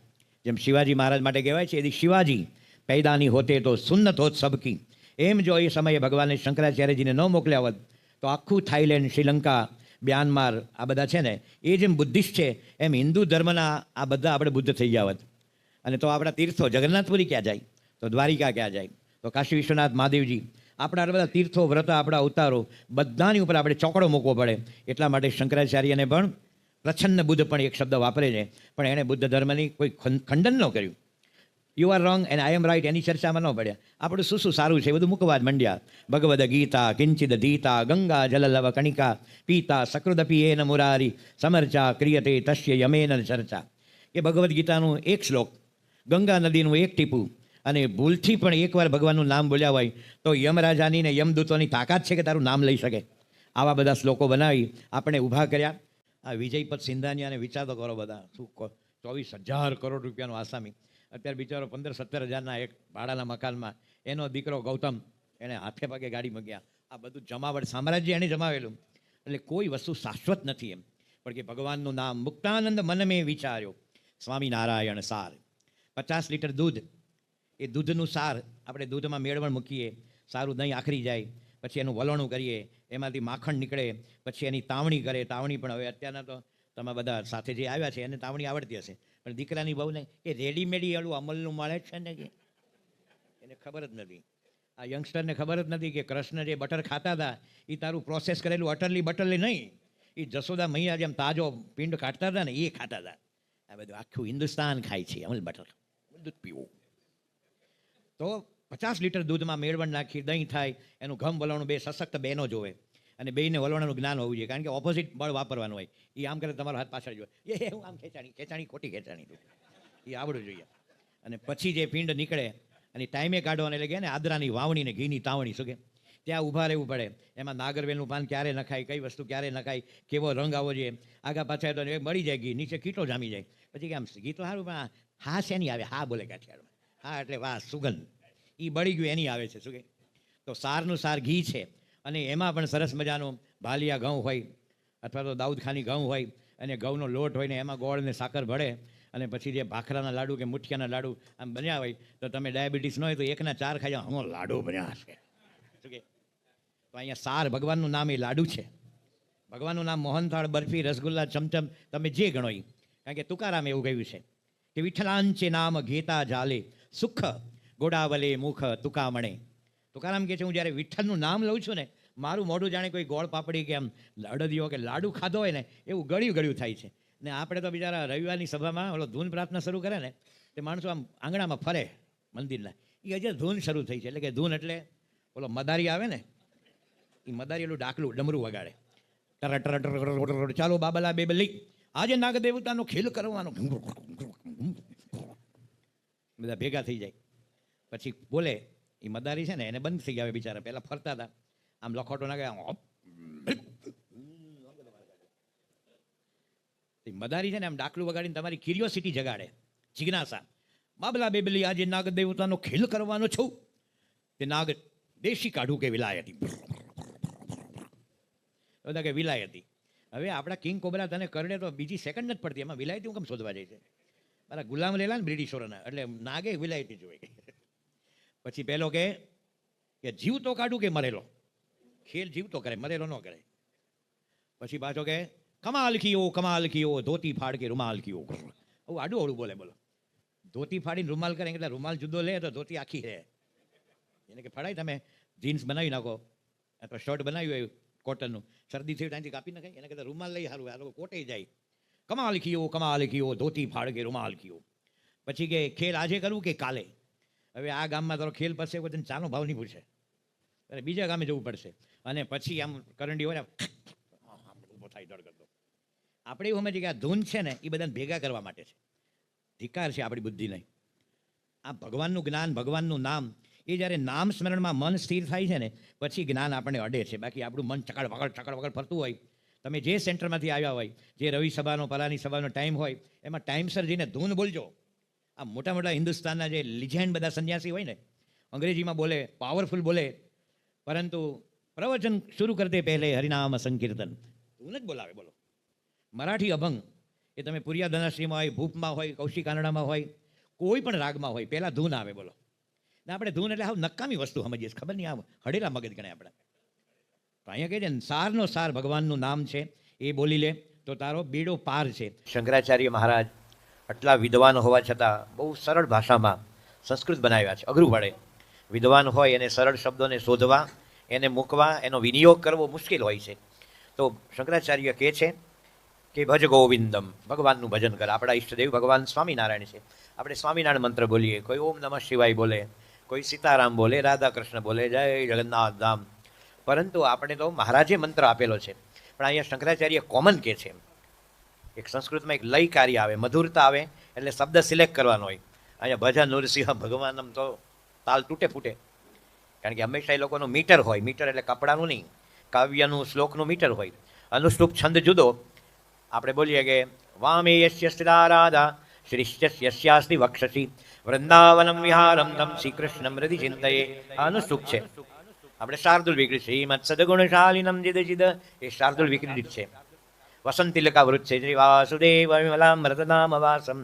જેમ શિવાજી મહારાજ માટે કહેવાય છે, યદિ શિવાજી પૈદાની હોતે તો સુન્નત હોત સબકી. એમ જો એ સમયે ભગવાને શંકરાચાર્યજીને ન મોકલ્યા હોત તો આખું થાઈલેન્ડ, શ્રીલંકા, મ્યાનમાર આ બધા છે ને એ જેમ બુદ્ધિસ્ટ છે એમ હિન્દુ ધર્મના આ બધા આપણે બુદ્ધ થઈ ગયા હોત. અને તો આપણા તીર્થો જગન્નાથપુરી ક્યાં જાય, તો દ્વારિકા ક્યાં જાય, તો કાશી વિશ્વનાથ મહાદેવજી, આપણા બધા તીર્થો, વ્રત, આપણા અવતારો બધાની ઉપર આપણે ચોકડો મૂકવો પડે. એટલા માટે શંકરાચાર્યને પણ પ્રચ્છન્ન બુદ્ધ પણ એક શબ્દ વાપરે છે, પણ એણે બુદ્ધ ધર્મની કોઈ ખંડન ન કર્યું. You are wrong and I am right એની ચર્ચામાં ન પડ્યા. આપણું શું સારું છે એ બધું મૂકવા જ મંડ્યા. ભગવદ ગીતા કિંચિદ ધીતા ગંગા જલલવ કણિકા પીતા સકૃદપી એન મુરારી સમર્ચા ક્રિયતે તસ્ય યમેન ચર્ચા. એ ભગવદ્ ગીતાનું એક શ્લોક, ગંગા નદીનું એક ટીપું, અને ભૂલથી પણ એકવાર ભગવાનનું નામ બોલ્યા હોય તો યમરાજાની ને યમદૂતોની તાકાત છે કે તારું નામ લઈ શકે. આવા બધા શ્લોકો બનાવી આપણે ઊભા કર્યા. આ વિજયપત સિંધાનિયાને વિચાર તો કરો બધા, શું 24,000 કરોડ રૂપિયાનો આસામી, અત્યારે બિચારો 15-17 હજારના એક ભાડાના મકાનમાં, એનો દીકરો ગૌતમ એણે હાથે પગે ગાડી મૂક્યા. આ બધું જમાવટ સામ્રાજ્ય એણે જમાવેલું. એટલે કોઈ વસ્તુ શાશ્વત નથી એમ, પણ કે ભગવાનનું નામ મુક્તાનંદ મન મેં વિચાર્યો સ્વામિનારાયણ સાર. 50 લીટર દૂધ, એ દૂધનું સાર આપણે દૂધમાં મેળવણ મૂકીએ, સારું દહીં આખરી જાય, પછી એનું વલોણું કરીએ, એમાંથી માખણ નીકળે, પછી એની તાવણી કરે. તાવણી પણ હવે અત્યારના તો તમે બધા સાથે જે આવ્યા છે એને તાવણી આવડતી હશે, પણ દીકરાની બહુને એ રેડીમેડી એલું અમલનું મળે છે ને કે એને ખબર જ નથી. આ યંગસ્ટરને ખબર જ નથી કે કૃષ્ણ જે બટર ખાતા હતા એ તારું પ્રોસેસ કરેલું અટરલી બટરલી નહીં, એ જશોદા મૈયા જેમ તાજો પિંડ કાઢતા હતા ને એ ખાતા હતા. આ બધું આખું હિન્દુસ્તાન ખાય છે અમલ બટર, દૂધ પીવું. તો 50 લીટર દૂધમાં મેળવણ નાખી દહીં થાય, એનું ઘમ વલણું બે સશક્ત બહેનો જોવે, અને બેયને વલણનું જ્ઞાન હોવું જોઈએ, કારણ કે ઓપોઝિટ બળ વાપરવાનું હોય. એ આમ કરે તમારો હાથ પાછળ જોઈએ, એ હું આમ ખેંચાણી ખોટી ખેંચાણી એ આવડવું જોઈએ. અને પછી જે પિંડ નીકળે અને ટાઈમે કાઢવાને એટલે કે ને આદરાની વાવણી ને ઘીની તાવણી, શું કે ત્યાં ઊભા રહેવું પડે. એમાં નાગરવેલનું પાન ક્યારે નખાય, કઈ વસ્તુ ક્યારે નખાય, કેવો રંગ આવવો જોઈએ, આગા પાછા તો મળી જાય ઘી, નીચે કીટો જામી જાય. પછી કે આમ ઘી તો સારું, પણ હા શેની આવે, હા બોલે કાઠિયાવાડમાં, હા એટલે વાહ સુગંધ, એ બળી ગયું એની આવે છે, શું કે. તો સારનું સાર ઘી છે, અને એમાં પણ સરસ મજાનું ભાલિયા ઘઉં હોય અથવા તો દાઉદખાની ઘઉં હોય, અને ઘઉંનો લોટ હોય ને એમાં ગોળ ને સાકર ભળે, અને પછી જે ભાખરાના લાડુ કે મુઠિયાના લાડુ આમ બન્યા હોય તો તમે ડાયાબિટીસ ન હોય તો 1ના 4 ખાઈ જાઓ, હમો લાડુ બન્યા હશે, શું કે. તો અહીંયા સાર ભગવાનનું નામ એ લાડુ છે. ભગવાનનું નામ મોહનથાળ, બરફી, રસગુલ્લા, ચમચમ, તમે જે ગણો એ. કારણ કે તુકારામ એવું કહ્યું છે કે વિઠ્ઠલાંચે નામ ઘેતા જાલે સુખ ગોડાવલે મુખ તુકામણે. તુકારામ કહે છે હું જ્યારે વિઠ્ઠલનું નામ લઉં છું ને, મારું મોઢું જાણે કોઈ ગોળ પાપડી કે આમ અડદિયો કે લાડુ ખાધો હોય ને એવું ગળ્યું થાય છે. ને આપણે તો બિચારા રવિવારની સભામાં ઓલો ધૂન પ્રાર્થના શરૂ કરે ને તે માણસો આમ આંગણામાં ફરે મંદિરના, એ હજી ધૂન શરૂ થઈ છે. એટલે કે ધૂન એટલે ઓલો મદારી આવે ને, એ મદારી એલું ડાકલું ડમરું વગાડે, ટર ટર ટર, ચાલો બાબલા બેબલી આજે નાગ દેવતાનો ખેલ કરવાનો, બધા ભેગા થઈ જાય. પછી બોલે એ મદારી છે ને એને બંધ થઈ ગયા બિચારા, પહેલાં ફરતા હતા આમ લખોટો નાખે, મદારી છે ને આમ ડાકલું વગાડીને તમારી ક્યુરિયોસિટી જગાડે, જિજ્ઞાસા. બાબલા બેબલી આજે નાગ દેવતાનો ખેલ કરવાનો છું, તે નાગ દેશી કાઢું કે વિલાયતી, બધા કે વિલાયતી. હવે આપણા કિંગ કોબરા તને કરડે તો બીજી સેકન્ડ નથી પડતી, એમાં વિલાયતી હું કેમ શોધવા જાય છે? મારા ગુલામ લેલા ને બ્રિટિશોરના, એટલે નાગે વિલાયતી જોઈએ. પછી પહેલો કે જીવતો કાઢું કે મરેલો, ખેલ જીવતો કરે, મરેલો ન કરે. પછી પાછો કે કમાલ કિયો ધોતી ફાડ કે રૂમાલ કિયો, આવું આડું અવળું બોલે. બોલો, ધોતી ફાડીને રૂમાલ કરે એટલે રૂમાલ જુદો લે તો ધોતી આખી રહે. એને કે ફાડાય, તમે જીન્સ બનાવી નાખો અથવા શર્ટ બનાવ્યું હોય કોટનનું, શરદી થઈ ત્યાંથી કાપી નાખાય, એને કહેતા રૂમાલ લઈ સારું, આ લોકો કોટે જાય. કમાલ કિયો ધોતી ફાડ કે રૂમાલ કિયો. પછી કે ખેલ આજે કરું કે કાલે. હવે આ ગામમાં તારો ખેલ પડશે, કોઈ ચાનો ભાવ નહીં પૂછે, એટલે બીજા ગામે જવું પડશે. અને પછી આમ કરંડી હોય ને ઊભો થાય દડ કરતો. આપણે એવું સમજીએ કે આ ધૂન છે ને એ બધાને ભેગા કરવા માટે છે, ધિકાર છે આપણી બુદ્ધિ નહીં. આ ભગવાનનું જ્ઞાન, ભગવાનનું નામ, એ જ્યારે નામ સ્મરણમાં મન સ્થિર થાય છે ને પછી જ્ઞાન આપણને અડે છે. બાકી આપણું મન ચકડ વગડ ફરતું હોય. તમે જે સેન્ટરમાંથી આવ્યા હોય, જે રવિ સભાનો પલાની સભાનો ટાઈમ હોય, એમાં ટાઈમસર જઈને ધૂન બોલજો. આ મોટા મોટા હિન્દુસ્તાનના જે લિજેન્ડ બધા સંન્યાસી હોય ને, અંગ્રેજીમાં બોલે, પાવરફુલ બોલે, પરંતુ પ્રવચન શરૂ કરતે પહેલે હરિનામ સંકીર્તન ધૂન જ બોલાવે. બોલો, મરાઠી અભંગ એ તમે પુરિયા ધનાશ્રીમાં હોય, ભૂપમાં હોય, કૌશિક કાનડામાં હોય, કોઈ પણ રાગમાં હોય પહેલાં ધૂન આવે, બોલો. ને આપણે ધૂન એટલે હાવ નકામી વસ્તુ સમજીએ, ખબર નહીં, આમ હડેલા મગજ ગણે આપણે. તો અહીંયા કહે છે ને, સારનો સાર ભગવાનનું નામ છે, એ બોલી લે તો તારો બેડો પાર છે. શંકરાચાર્ય મહારાજ આટલા વિદ્વાન હોવા છતાં બહુ સરળ ભાષામાં સંસ્કૃત બનાવ્યા છે. અઘરું પડે વિદ્વાન હોય એને સરળ શબ્દોને શોધવા, એને મૂકવા, એનો વિનિયોગ કરવો મુશ્કેલ હોય છે. તો શંકરાચાર્ય કહે છે કે ભજ ગોવિંદમ, ભગવાનનું ભજન કર. આપણા ઈષ્ટદેવ ભગવાન સ્વામિનારાયણ છે. આપણે સ્વામિનારાયણ મંત્ર બોલીએ, કોઈ ઓમ નમઃ શિવાય બોલે, કોઈ સીતારામ બોલે, રાધા કૃષ્ણ બોલે, જય જગન્નાથ ધામ. પરંતુ આપણે તો મહારાજે મંત્ર આપેલો છે. પણ અહીંયા શંકરાચાર્ય કોમન કહે છે. એક સંસ્કૃતમાં એક લય કાર્ય આવે, મધુરતા આવે, એટલે શબ્દ સિલેક્ટ કરવાનો હોય. અહીંયા ભજન નૃસિંહ ભગવાનમ તો તાલ તૂટે ફૂટે. કારણ કે હંમેશા એ લોકોનું મીટર હોય. મીટર એટલે કપડાનું નહીં, કાવ્યનું શ્લોકનું મીટર હોય. અનુષ્ટુપ છંદ જુદો. આપણે બોલીએ કે વામે યસ્ય સ્થિતા રાધા શ્રીશ્ચસ્યાસ્તિ વક્ષસી વૃંદાવનમ વિહારમ તમ શ્રી કૃષ્ણ હૃદિ ચિંતયે. આ અનુષ્ટુપ છે. આપણે શાર્દુલ વિકૃત છે. શ્રીમદ સદગુણશાલિનમ જીદ જીદ, એ શાર્દુલ વિકૃત છે. વસંતિલકા વૃત છે. શ્રી વાસુદેવ વિમલામૃતનામ વાસમ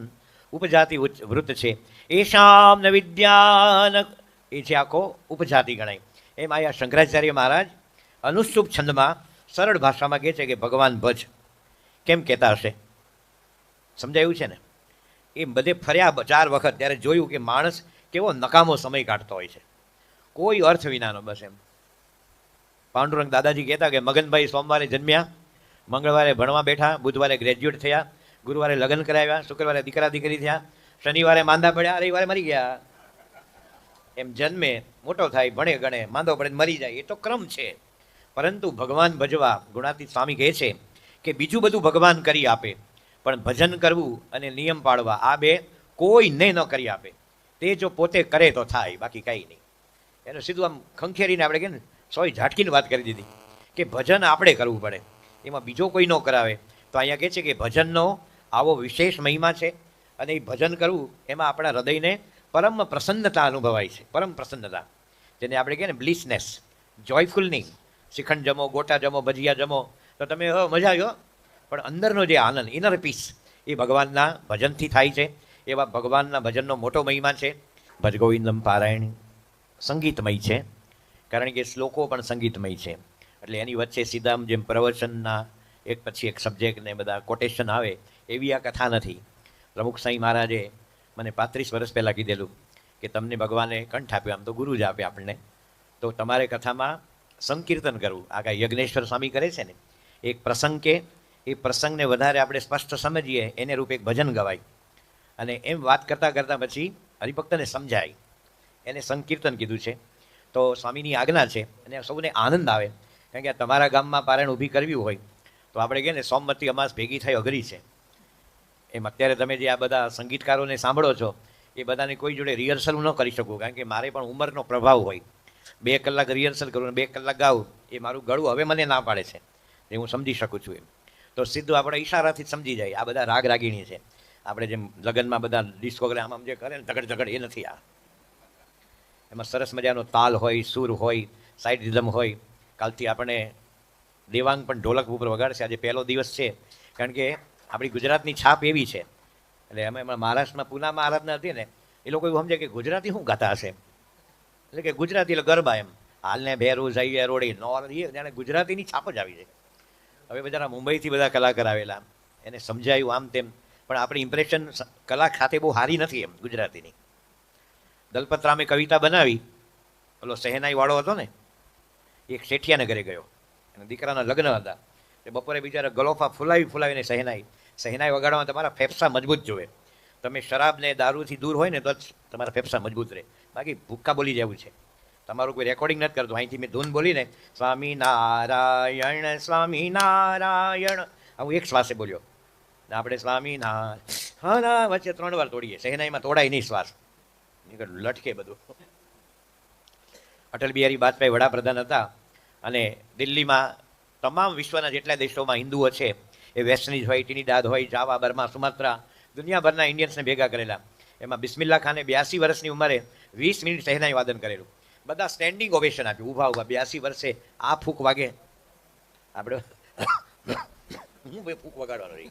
ઉપજાતિ વૃત છે. એશામ ન વિદ્યાન, એ છે આખો ઉપજાતિ ગણાય. એમ આયા શંકરાચાર્ય મહારાજ અનુષ્ટુપ છંદમાં સરળ ભાષામાં કહે છે કે ભગવાન ભજ. કેમ કહેતા હશે? સમજાયું છે ને? એ બધે ફર્યા 4 વખત, ત્યારે જોયું કે માણસ કેવો નકામો સમય કાઢતો હોય છે, કોઈ અર્થ વિનાનો. બસ એમ પાંડુરંગ દાદાજી કહેતા કે મગનભાઈ સોમવારે જન્મ્યા, મંગળવારે ભણવા બેઠા, બુધવારે ગ્રેજ્યુએટ થયા, ગુરુવારે લગ્ન કરાવ્યા, શુક્રવારે દીકરા દીકરી થયા, શનિવારે માંદા પડ્યા, રવિવારે મરી ગયા. એમ જન્મે, મોટો થાય, ભણે ગણે, માંદો પડે મરી જાય, એ તો ક્રમ છે. પરંતુ ભગવાન ભજવા, ગુણાતીત સ્વામી કહે છે કે બીજું બધું ભગવાન કરી આપે, પણ ભજન કરવું અને નિયમ પાળવા આ બે કોઈને ન કરી આપે. તે જો પોતે કરે તો થાય, બાકી કંઈ નહીં. એનું સીધું આમ ખંખેરીને આપણે કે ને સોય ઝાટકીને વાત કરી દીધી કે ભજન આપણે કરવું પડે, એમાં બીજો કોઈ ન કરાવે. તો અહીંયા કહે છે કે ભજનનો આવો વિશેષ મહિમા છે, અને એ ભજન કરવું એમાં આપણા હૃદયને પરમ પ્રસન્નતા અનુભવાય છે. પરમ પ્રસન્નતા, જેને આપણે કહીએ ને બ્લિસનેસ, જોયફુલ નહીં. શ્રીખંડ જમો, ગોટા જમો, ભજીયા જમો તો તમે મજા આવ્યો, પણ અંદરનો જે આનંદ, ઇનર પીસ, એ ભગવાનના ભજનથી થાય છે. એવા ભગવાનના ભજનનો મોટો મહિમા છે. ભજ ગોવિંદમ પારાયણ સંગીતમય છે, કારણ કે શ્લોકો પણ સંગીતમય છે. એટલે એની વચ્ચે સીધા જેમ પ્રવચનના એક પછી એક સબ્જેક્ટ ને બધા કોટેશન આવે, એવી આ કથા નથી. પ્રમુખ સાંઈ મહારાજે મને 35 વર્ષ પહેલાં કીધેલું કે તમને ભગવાને કંઠ આપ્યો, આમ તો ગુરુ જ આપે આપણને, તો તમારે કથામાં સંકીર્તન કરવું. આ કાંઈ યજ્ઞેશ્વર સ્વામી કરે છે ને, એક પ્રસંગ કે એ પ્રસંગને વધારે આપણે સ્પષ્ટ સમજીએ એને રૂપે એક ભજન ગવાય. અને એમ વાત કરતાં કરતાં પછી હરિભક્તને સમજાય, એને સંકીર્તન કીધું છે. તો સ્વામીની આજ્ઞા છે, અને સૌને આનંદ આવે. કારણ કે તમારા ગામમાં પારાયણ ઊભી કરવી હોય તો આપણે કહીએ ને સોમવતી અમાસ ભેગી થઈ અઘરી છે. એમ અત્યારે તમે જે આ બધા સંગીતકારોને સાંભળો છો, એ બધાને કોઈ જોડે રિહર્સલ ન કરી શકું, કારણ કે મારે પણ ઉંમરનો પ્રભાવ હોય. 2 કલાક રિહર્સલ કરું અને 2 કલાક ગાઉં, એ મારું ગળું હવે મને ના પાડે છે, એ હું સમજી શકું છું. એમ તો સીધું આપણે ઈશારાથી સમજી જાય આ બધા રાગ રાગીણી છે. આપણે જેમ લગ્નમાં બધા ડિસ્કો કરે આમ જે કરે ને ઝગડ ઝગડ, એ નથી. આ એમાં સરસ મજાનો તાલ હોય, સૂર હોય, સાઈડ રિધમ હોય. કાલથી આપણે દેવાંગ પણ ઢોલક ઉપર વગાડશે. આજે પહેલો દિવસ છે, કારણ કે આપણી ગુજરાતની છાપ એવી છે. એટલે અમે મહારાષ્ટ્રમાં પૂનામાં આરાધના હતી ને, એ લોકો એવું સમજે કે ગુજરાતી શું ગાતા હશે, એટલે કે ગુજરાતી એટલે ગરબા. એમ હાલને ભેરું જઈએ રોડી નોર, જાણે ગુજરાતીની છાપ જ આવી છે. હવે બધા મુંબઈથી બધા કલાકાર આવેલા, એને સમજાયું આમ તેમ, પણ આપણી ઇમ્પ્રેશન કલા ખાતે બહુ સારી નથી એમ ગુજરાતીની. દલપતરામે કવિતા બનાવી, પેલો સહેનાઈ વાળો હતો ને, એક શેઠિયાને ઘરે ગયો, અને દીકરાના લગ્ન હતા. એ બપોરે બિચારા ગલોફા ફૂલાવીને સહેનાઈ વગાડવામાં તમારા ફેફસા મજબૂત જોવે. તમે શરાબને દારૂથી દૂર હોય ને તો જ તમારા ફેફસા મજબૂત રહે, બાકી ભૂક્કા બોલી જવું છે. તમારું કોઈ રેકોર્ડિંગ નથી કરતું. અહીંથી મેં ધૂન બોલીને સ્વામિનારાયણ સ્વામિનારાયણ આવું એક શ્વાસે બોલ્યો, આપણે સ્વામિનારાયણ વચ્ચે 3 વાર તોડીએ. સહેનાઈમાં તોડાય નહીં શ્વાસ, લટકે બધું. અટલ બિહારી વાજપેયી વડાપ્રધાન હતા, અને દિલ્હીમાં તમામ વિશ્વના જેટલા દેશોમાં હિન્દુઓ છે, એ વેસ્ટઇન્ડિઝ હોય, ટ્રિનિડાદ હોય, જાવા, બર્મા, સુમાત્રા, દુનિયાભરના ઇન્ડિયન્સને ભેગા કરેલા. એમાં બિસ્મિલ્લા ખાને 82 વર્ષની ઉંમરે 20 મિનિટ સહેનાઈ વાદન કરેલું. બધા સ્ટેન્ડિંગ ઓવેશન આપ્યું, ઊભા 82 વર્ષે આ ફૂંક વાગે, આપણે હું ફૂંક વગાડવાનો રહી.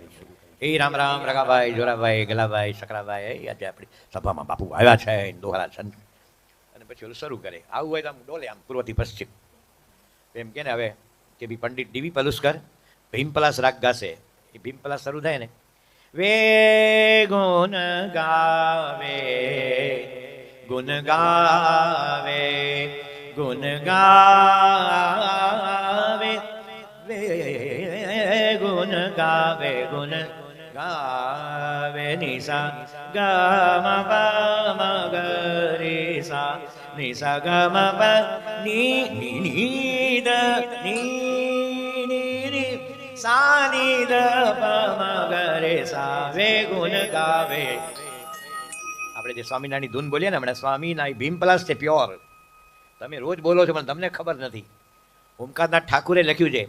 એ રામ રામ રગાભાઈ, જોરાભાઈ, ગલાભાઈ, શકરાભાઈ, આજે આપણી સભામાં બાપુ આવ્યા છે, દોહરા છંદ. અને પછી ઓલું શરૂ કરે. આવું હોય તો આમ ડોલે, આમ પૂર્વથી પશ્ચિમ. એમ કે ને હવે કે ભી પંડિત ડીવી પલુસ્કર ભીમપલાસ રાગ ગાશે. એ ભીમપલાસ શરૂ થાય ને, વે ગુણ ગાવે, ગુણ ગાવે, ગુણ ગાવે, વે ગુણ ગાવે, ગુણ ગાવે, નિસા ગમ પમ ગરેસા, નિસા ગમ પ ની ની દ ની સા ની દ પમ ગરેસા, વે ગુણ ગાવે. આપણે જે સ્વામિનારાયણની ધૂન બોલીએ ને હમણાં, સ્વામિનારાયણ ભીમપલાસ છે પ્યોર. તમે રોજ બોલો છો પણ તમને ખબર નથી. ઓમકારનાથ ઠાકુરે લખ્યું છે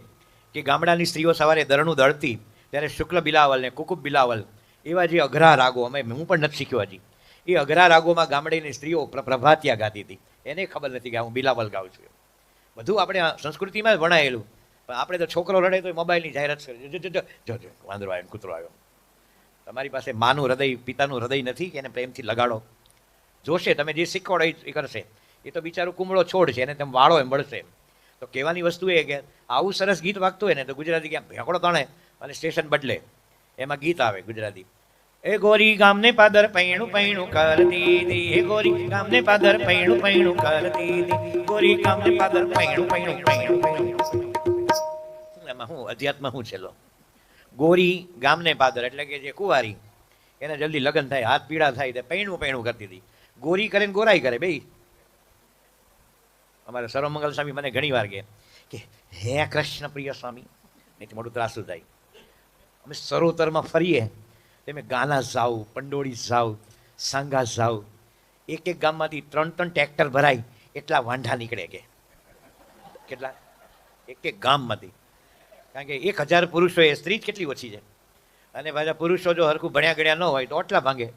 કે ગામડાની સ્ત્રીઓ સવારે દરણું દળતી ત્યારે શુક્લ બિલાવલ ને કુકુબ બિલાવલ એવા જે અઘરા રાગો, હું પણ નથી શીખ્યો હજી, એ અઘરા રાગોમાં ગામડાની સ્ત્રીઓ પ્રભાતિયા ગાતી હતી. એને ખબર નથી કે હું બિલાવલ ગાઉં છું. બધું આપણે સંસ્કૃતિમાં જ ભણાયેલું, પણ આપણે તો છોકરો રડે તો મોબાઈલની જાહેરાત કરે, જો વાંદરો આવ્યો, કૂતરો આવ્યો. તમારી પાસે માનું હૃદય, પિતાનું હૃદય નથી કે એને પ્રેમથી લગાડો? જોશે, તમે જે શીખવાડો એ કરશે. એ તો બિચારું કુમળો છોડ છે, એને તમે વાળો એમ મળશે. તો કહેવાની વસ્તુ એ કે આવું સરસ ગીત વાગતું હોય ને તો ગુજરાતી ક્યાં ભેંકડો તણે અને સ્ટેશન બદલે, એમાં ગીત આવે ગુજરાતી. એ ગોરી ગામને પાદર પૈણું પૈણું કરતી દી, એ ગોરી ગામને પાદર પૈણું પૈણું કરતી દી, ગોરી ગામને પાદર પૈણું પૈણું પૈણું પૈણું. એમાં હું અધ્યાત્મ શું છેલ્લો? ગોરી ગામને પાદર એટલે કે જે કુંવારી, એને જલ્દી લગ્ન થાય, હાથ પીળા થાય તે પૈણું પૈણું કરતી હતી. ગોરી કરે ને ગોરાઈ કરે બે. અમારે સર્વમંગલ સ્વામી મને ઘણી વાર કહે કે હે કૃષ્ણ પ્રિય સ્વામી, નહીં મોટું ત્રાસું થાય. અમે સરોતરમાં ફરીએ, તમે ગાના જાઓ, પંડોળી જાઓ, સાંગા જાઓ, એક એક ગામમાંથી 3-3 ટ્રેક્ટર ભરાય એટલા વાંઢા નીકળે. કે કેટલા? એક એક ગામમાંથી. કારણ કે 1000 પુરુષો એ સ્ત્રી જ કેટલી ઓછી છે. અને પાછા પુરુષો જો હરખું ભણ્યા ગણ્યા ન હોય તો ઓટલા ભાંગે.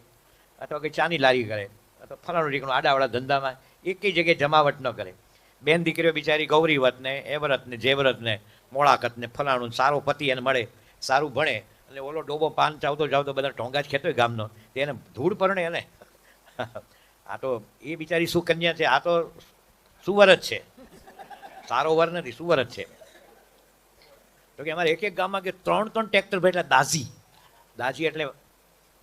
અથવા કંઈ ચાની લારી કરે અથવા ફલાણું ઢીકણું આડાવાળા ધંધામાં એકેય જગ્યાએ જમાવટ ન કરે. બેન દીકરીઓ બિચારી ગૌરી વ્રત ને એ વ્રત ને જે વ્રત ને મોળાકત ને ફલાણું સારો પતિ એને મળે, સારું ભણે, અને ઓલો ડોબો પાન ચાવતો ચાવતો બધા ટોંગા જ ખેતો ગામનો, તે એને ધૂળ પરણે એને. આ તો એ બિચારી સુકન્યા છે, આ તો સુવરત છે, સારો વર નથી, સુવરત છે. તો કે અમારે એક એક ગામમાં કે 3 ટ્રેક્ટર ભેટલા દાઝી. દાઝી એટલે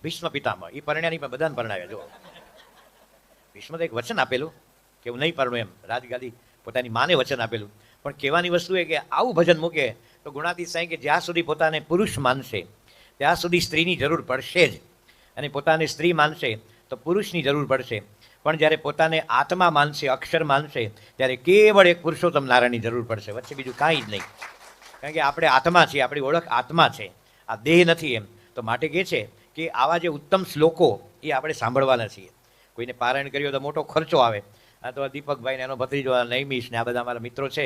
ભીષ્મ પિતામહ, એ પરણ્યાની પણ બધાને પરણાવ્યા. જો ભીષ્મ તો એક વચન આપેલું કે હું નહીં પરણું એમ, રાજગાદી પોતાની માને વચન આપેલું. પણ કહેવાની વસ્તુ એ કે આવું ભજન મૂકે તો ગુણાતીત સાંઈ કે જ્યાં સુધી પોતાને પુરુષ માનશે ત્યાં સુધી સ્ત્રીની જરૂર પડશે જ, અને પોતાને સ્ત્રી માનશે તો પુરુષની જરૂર પડશે. પણ જ્યારે પોતાને આત્મા માનશે, અક્ષર માનશે, ત્યારે કેવળ એક પુરુષોત્તમ નારાયણની જરૂર પડશે, વચ્ચે બીજું કાંઈ જ નહીં. કારણ કે આપણે આત્મા છીએ, આપણી ઓળખ આત્મા છે, આ દેહ નથી એમ. તો માટે કહે છે કે આવા જે ઉત્તમ શ્લોકો એ આપણે સાંભળવાના છીએ. કોઈને પારાયણ કર્યો તો મોટો ખર્ચો આવે. આ તો દીપકભાઈ ને એનો ભત્રીજો નૈમિષ ને આ બધા અમારા મિત્રો છે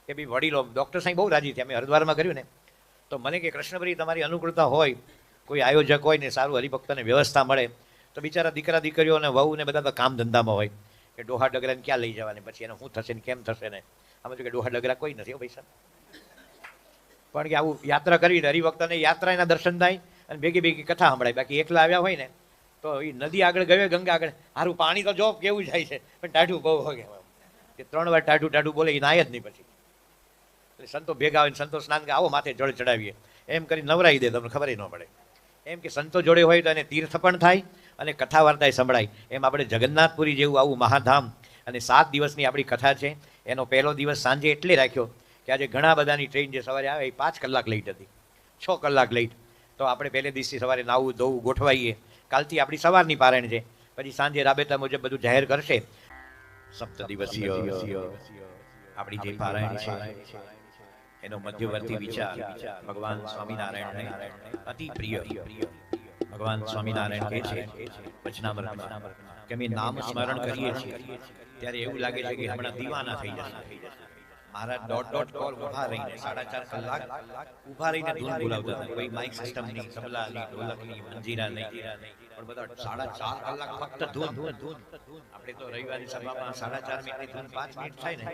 કે ભાઈ વડીલો, ડૉક્ટર સાહેબ બહુ રાજી થયા. અમે હરિદ્વારમાં કર્યું ને તો મને કે કૃષ્ણભાઈ તમારી અનુકૂળતા હોય, કોઈ આયોજક હોય ને સારું હરિભક્તને વ્યવસ્થા મળે તો બિચારા દીકરા દીકરીઓ અને વહુ ને બધા તો કામ ધંધામાં હોય કે ડોહા ડગરાને ક્યાં લઈ જવાને, પછી એને શું થશે ને કેમ થશે ને. આમાં જો કે ડોહા ડગરા કોઈ નથી હો પૈસા. પણ કે આવું યાત્રા કરવી ને હરિભક્તને યાત્રાના દર્શન થાય અને ભેગી ભેગી કથા સંભળાય. બાકી એકલા આવ્યા હોય ને તો એ નદી આગળ ગયો, ગંગા આગળ, સારું પાણી તો જો કેવું જાય છે પણ ટાઢું બહુ હોય કે 3 વાર ટાઢું ટાઢું બોલે એ નાય જ નહીં. પછી એટલે સંતો ભેગા હોય ને સંતો સ્નાન કે આવો માથે જળ ચડાવીએ એમ કરી નવરાવી દે, તમને ખબર ન પડે. એમ કે સંતો જોડે હોય તો એને તીર્થ પણ થાય અને કથા વાર્તાએ સંભળાય. એમ આપણે જગન્નાથપુરી જેવું આવું મહાધામ અને 7 દિવસની આપણી કથા છે. એનો પહેલો દિવસ સાંજે એટલે રાખ્યો કે આજે ઘણા બધાની ટ્રેન જે સવારે આવે એ 5 કલાક લેટ હતી, 6 કલાક લેટ. તો આપણે પહેલે દિવસથી સવારે નાવું ધોવું ગોઠવાઈએ. કાલથી આપણી સવારની પારાયણ છે, પછી સાંજે રાબેતા મુજબ બધું જાહેર કરશે. સપ્તદિવસીય આપણી જે પારાયણ છે એનો મધ્યવર્તી વિચાર ભગવાન સ્વામિનારાયણને અતિ પ્રિય. ભગવાન સ્વામિનારાયણ કહે છે વચનામૃતમાં કે અમે નામ સ્મરણ કરીએ છીએ ત્યારે એવું લાગે છે કે હમણાં દીવાના થઈ જશે. મહારાજ દોઢ કોલ ઊભા રહીને 4.5 કલાક ઊભા રહીને ધૂન બોલાવતા હતા. કોઈ માઇક સિસ્ટમ નહીં, તબલાની, ઢોલકની, મંજીરા નહીં, પણ બધા 4.5 કલાક ફક્ત ધૂન. આપણે તો રવિવારની સભામાં 4.5 મિનિટની ધૂન 5 મિનિટ થાય ને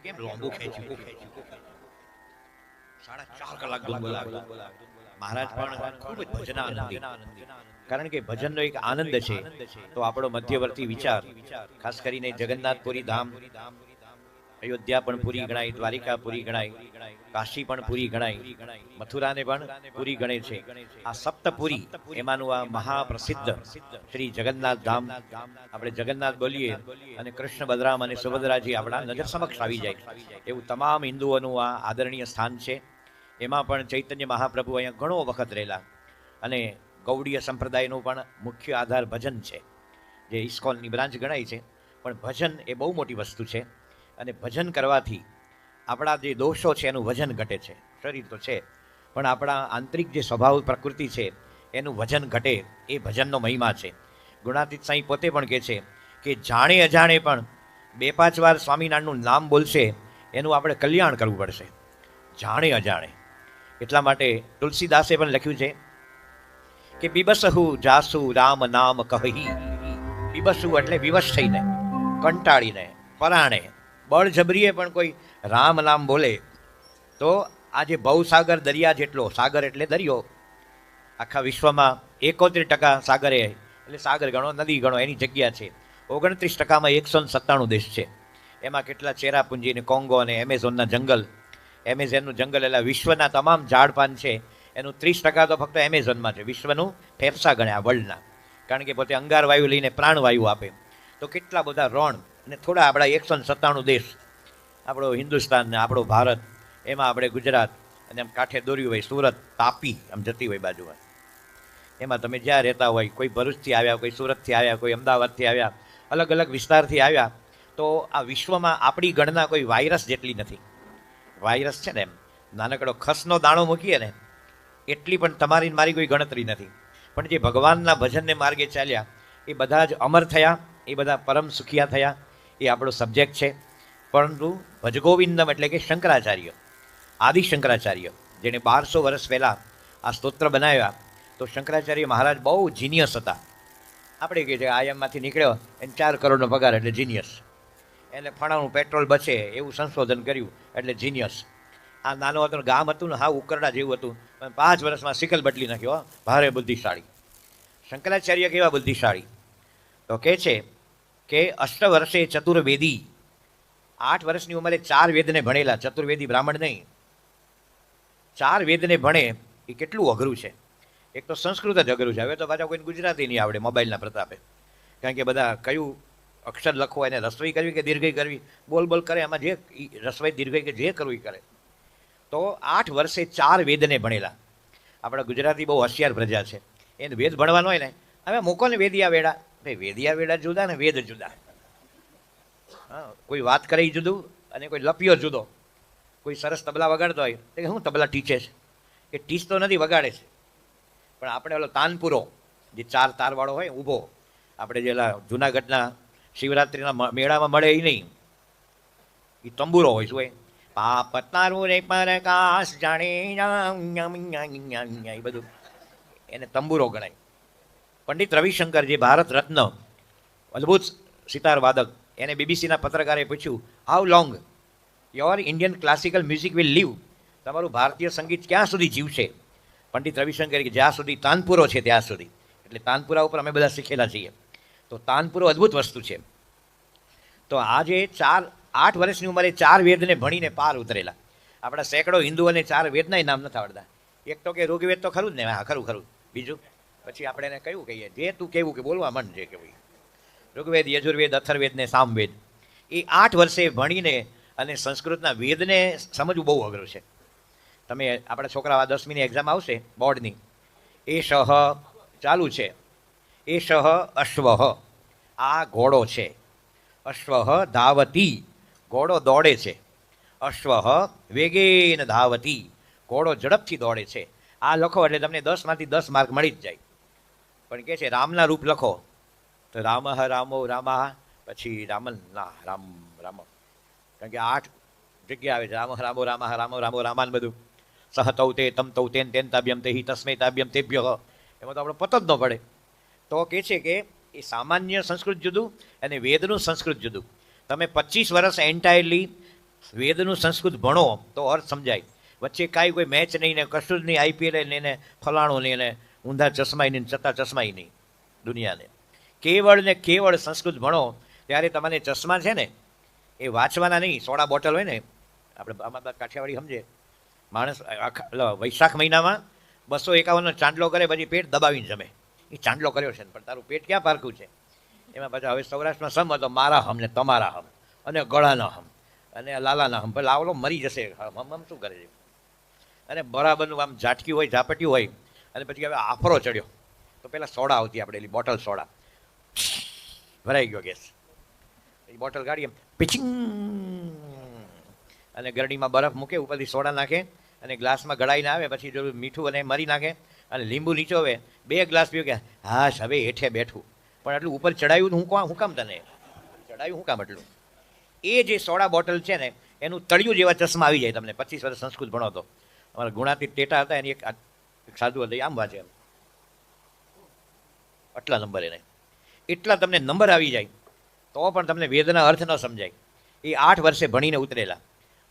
કેમ લોંબુ ખેંચ્યું. 4.5 કલાક ધૂન બોલાવતા. મહારાજ પણ ખૂબ જ ભજનાનંદી, કારણ કે ભજનનો એક આનંદ છે. તો આપણો મધ્યવર્તી વિચાર ખાસ કરીને જગન્નાથપુરી ધામ, અયોધ્યા પણ પૂરી ગણાય, દ્વારિકા પૂરી ગણાય, કાશી પણ પૂરી ગણાય, મથુરાને પણ પૂરી ગણે છે. આ સપ્તપુરી એમાંનું આ મહાપ્રસિદ્ધ શ્રી જગન્નાથ ધામ. આપણે જગન્નાથ બોલીએ અને કૃષ્ણ, બલરામ અને સુભદ્રાજી આપણા નજર સમક્ષ આવી જાય એવું તમામ હિન્દુઓનું આ આદરણીય સ્થાન છે. એમાં પણ ચૈતન્ય મહાપ્રભુ અહીંયા ઘણો વખત રહેલા. અને ગૌડીય સંપ્રદાયનો પણ મુખ્ય આધાર ભજન છે, જે ઇસ્કોનની બ્રાન્ચ ગણાય છે. પણ ભજન એ બહુ મોટી વસ્તુ છે, અને ભજન કરવાથી આપણા જે દોષો છે એનું વજન ઘટે છે. શરીર તો છે પણ આપણા આંતરિક જે સ્વભાવ પ્રકૃતિ છે એનું વજન ઘટે, એ ભજનનો મહિમા છે. ગુણાતીત સાંઈ પોતે પણ કહે છે કે જાણે અજાણે પણ 2-5 વાર સ્વામિનારાયણનું નામ બોલશે એનું આપણે કલ્યાણ કરવું પડશે, જાણે અજાણે. એટલા માટે તુલસીદાસે પણ લખ્યું છે કે બિબસહુ જાસુ રામ નામ કહી. બિબસુ એટલે વિવશ થઈને, કંટાળીને, પરાણે, બળજબરીએ પણ કોઈ રામ નામ બોલે તો આજે ભવસાગર દરિયા જેટલો, સાગર એટલે દરિયો, આખા વિશ્વમાં 71% સાગરે એટલે સાગર ગણો, નદી ગણો, એની જગ્યા છે. 29%માં 197 દેશ છે. એમાં કેટલા ચેરાપુંજી ને કોંગો અને એમેઝોનના જંગલ. એમેઝોનનું જંગલ એટલે વિશ્વના તમામ ઝાડપાન છે એનું 30% તો ફક્ત એમેઝોનમાં છે. વિશ્વનું ફેફસા ગણ્યા વર્લ્ડના, કારણ કે પોતે અંગારવાયુ લઈને પ્રાણવાયુ આપે. તો કેટલા બધા રણ અને થોડા આપણા 197 દેશ, આપણો હિન્દુસ્તાન ને આપણો ભારત, એમાં આપણે ગુજરાત, અને આમ કાંઠે દોર્યું હોય સુરત, તાપી આમ જતી હોય બાજુમાં. એમાં તમે જ્યાં રહેતા હોય, કોઈ ભરૂચથી આવ્યા, કોઈ સુરતથી આવ્યા, કોઈ અમદાવાદથી આવ્યા, અલગ અલગ વિસ્તારથી આવ્યા. તો આ વિશ્વમાં આપણી ગણના કોઈ વાયરસ જેટલી નથી. વાયરસ છે ને એમ નાનકડો ખસનો દાણો મૂકીએ ને એટલી પણ તમારી મારી કોઈ ગણતરી નથી. પણ જે ભગવાનના ભજનને માર્ગે ચાલ્યા એ બધા જ અમર થયા, એ બધા પરમ સુખિયા થયા. એ આપણો સબ્જેક્ટ છે. પરંતુ ભજગોવિંદમ એટલે કે શંકરાચાર્ય, આદિ શંકરાચાર્ય, જેણે 1200 વર્ષ પહેલાં આ સ્તોત્ર બનાવ્યા. તો શંકરાચાર્ય મહારાજ બહુ જીનિયસ હતા. આપણે કહીએ છીએ આઈએમમાંથી નીકળ્યો એને 4 કરોડનો પગાર એટલે જીનિયસ, એને ફણાનું પેટ્રોલ બચે એવું સંશોધન કર્યું એટલે જીનિયસ. આ નાનો હતો ગામ હતું ને, હા ઉકરડા જેવું હતું, પણ 5 વર્ષમાં સિકલ બદલી નાખ્યો, ભારે બુદ્ધિશાળી. શંકરાચાર્ય કેવા બુદ્ધિશાળી? તો કહે છે કે 8 વર્ષે ચતુર્વેદી, 8 વર્ષની ઉંમરે 4 વેદને ભણેલા. ચતુર્વેદી બ્રાહ્મણ નહીં, 4 વેદને ભણે એ કેટલું અઘરું છે. એક તો સંસ્કૃત જ અઘરું છે, હવે તો પાછા કોઈને ગુજરાતી નહીં આવડે મોબાઈલના પ્રતાપે, કારણ કે બધા કયું અક્ષર લખવો, એને રસોઈ કરવી કે દીર્ઘઈ કરવી, બોલ બોલ કરે, એમાં જે રસોઈ દીર્ઘઈ કે જે કરવું એ કરે. તો 8 વર્ષે 4 વેદને ભણેલા. આપણા ગુજરાતી બહુ હોશિયાર પ્રજા છે, એને વેદ ભણવાનો હોય ને, હવે મૂકો ને વેદિયા વેડા, ભાઈ વેદિયા વેડા જુદા ને વેદ જુદા. હા, કોઈ વાત કરે એ જુદું અને કોઈ લપિયો જુદો. કોઈ સરસ તબલા વગાડતો હોય તો કે હું તબલા ટીચે છે, એ ટીચ તો નથી, વગાડે છે. પણ આપણે ઓલો તાનપુરો જે 4 તારવાળો હોય ઊભો, આપણે જેલા જુનાગઢના શિવરાત્રિના મેળામાં મળે એ નહીં, એ તંબુરો હોય. શું હોય? પાપ તારું રે પરકાશ જાણે, એ બધું એને તંબુરો ગણાય. પંડિત રવિશંકર, જે ભારત રત્ન અદ્ભુત સિતાર વાદક, એને બીબીસીના પત્રકારે પૂછ્યું, how long your Indian classical music will live? તમારું ભારતીય સંગીત ક્યાં સુધી જીવશે? પંડિત રવિશંકર કે જ્યાં સુધી તાનપુરો છે ત્યાં સુધી. એટલે તાનપુરા ઉપર અમે બધા શીખેલા છીએ. તો તાનપુરો અદ્ભુત વસ્તુ છે. તો આજે 8 વર્ષની ઉંમરે 4 વેદને ભણીને પાર ઉતરેલા. આપણા સેંકડો હિન્દુઓને 4 વેદનાય નામ નથી આવડતા. એક તો કે ઋગ્વેદ તો ખરું જ ને, હા ખરું ખરું. બીજું પછી આપણે એને કયું કહીએ, જે તું કેવું કે બોલવા મન છે કે ભાઈ, ઋગ્વેદ, યજુર્વેદ, અથર્વેદ ને સામવેદ. એ 8 વર્ષે ભણીને અને સંસ્કૃતના વેદને સમજવું બહુ અઘરું છે. તમે આપણા છોકરા 10મીની એક્ઝામ આવશે બોર્ડની, એ શહ ચાલુ છે, એ શહ અશ્વ, આ ઘોડો છે. અશ્વ ધાવતી, ઘોડો દોડે છે. અશ્વ વેગેન ધાવતી, ઘોડો ઝડપથી દોડે છે. આ લખો એટલે તમને 10માંથી 10 માર્ક મળી જ જાય. પણ કહે છે રામના રૂપ લખો, તો રામ રામો રામા, પછી રામન ના રામ રામ, કારણ કે 8 જગ્યા આવે છે. રામ રામો રામા, રામો રામો રામાન બધું. સહ તૌ તે તમ તૌ તેન તેન તાબ્યમ તે હિ તસ્મૈ તાબ્યમ તેભ્ય, એમાં તો આપણે પતો જ ન પડે. તો કહે છે કે એ સામાન્ય સંસ્કૃત જુદું અને વેદનું સંસ્કૃત જુદું. તમે 25 વર્ષ એન્ટાયરલી વેદનું સંસ્કૃત ભણો તો અર્થ સમજાય. વચ્ચે કાંઈ કોઈ મેચ નહીં ને કશું જ નહીં, આઈપીએલ નહીં ને ફલાણું નહીં ને ઊંધા ચશ્માય નહીં, ચત્તા ચશ્માય નહીં દુનિયાને. કેવળ ને કેવળ સંસ્કૃત ભણો ત્યારે તમારે ચશ્મા છે ને એ વાંચવાના નહીં. સોડા બોટલ હોય ને, આપણે આમાં કાઠિયાવાડી સમજે માણસ, વૈશાખ મહિનામાં 251નો ચાંદલો કરે પછી પેટ દબાવીને જમે. એ ચાંદલો કર્યો છે પણ તારું પેટ ક્યાં પારખું છે? એમાં પાછા હવે સૌરાષ્ટ્રમાં સમ હતો, મારા હમ ને તમારા હમ અને ગળાના હમ અને લાલાના હમ. પણ લાવલો મરી જશે, હમ શું કરે છે? અને બરાબરનું આમ ઝાટક્યું હોય, ઝાપટ્યું હોય, અને પછી હવે આફરો ચડ્યો તો પેલા સોડા આવતી આપણે બોટલ સોડા, ભરાઈ ગયો ગેસ, એ બોટલ કાઢી એમ પિચિંગ, અને ગરડીમાં બરફ મૂકે, ઉપરથી સોડા નાખે અને ગ્લાસમાં ગળાઈને આવે, પછી જો મીઠું અને મરી નાખે અને લીંબુ નીચોવે, 2 ગ્લાસ પીવું કે હા હવે હેઠે બેઠું. પણ એટલું ઉપર ચડાવ્યું હું કામ તને ચડાવ્યું હું કામ એટલું? એ જે સોડા બોટલ છે ને એનું તળિયું જેવા ચશ્મા આવી જાય તમને. 25 વર્ષ સંસ્કૃત ભણો તો. અમારા ગુણાતીત ટેટા હતા, એની એક સાધુ હતા, આમ વાંચે એમ, આટલા નંબર એને, એટલા તમને નંબર આવી જાય તો પણ તમને વેદના અર્થ ન સમજાય. એ 8 વર્ષે ભણીને ઉતરેલા.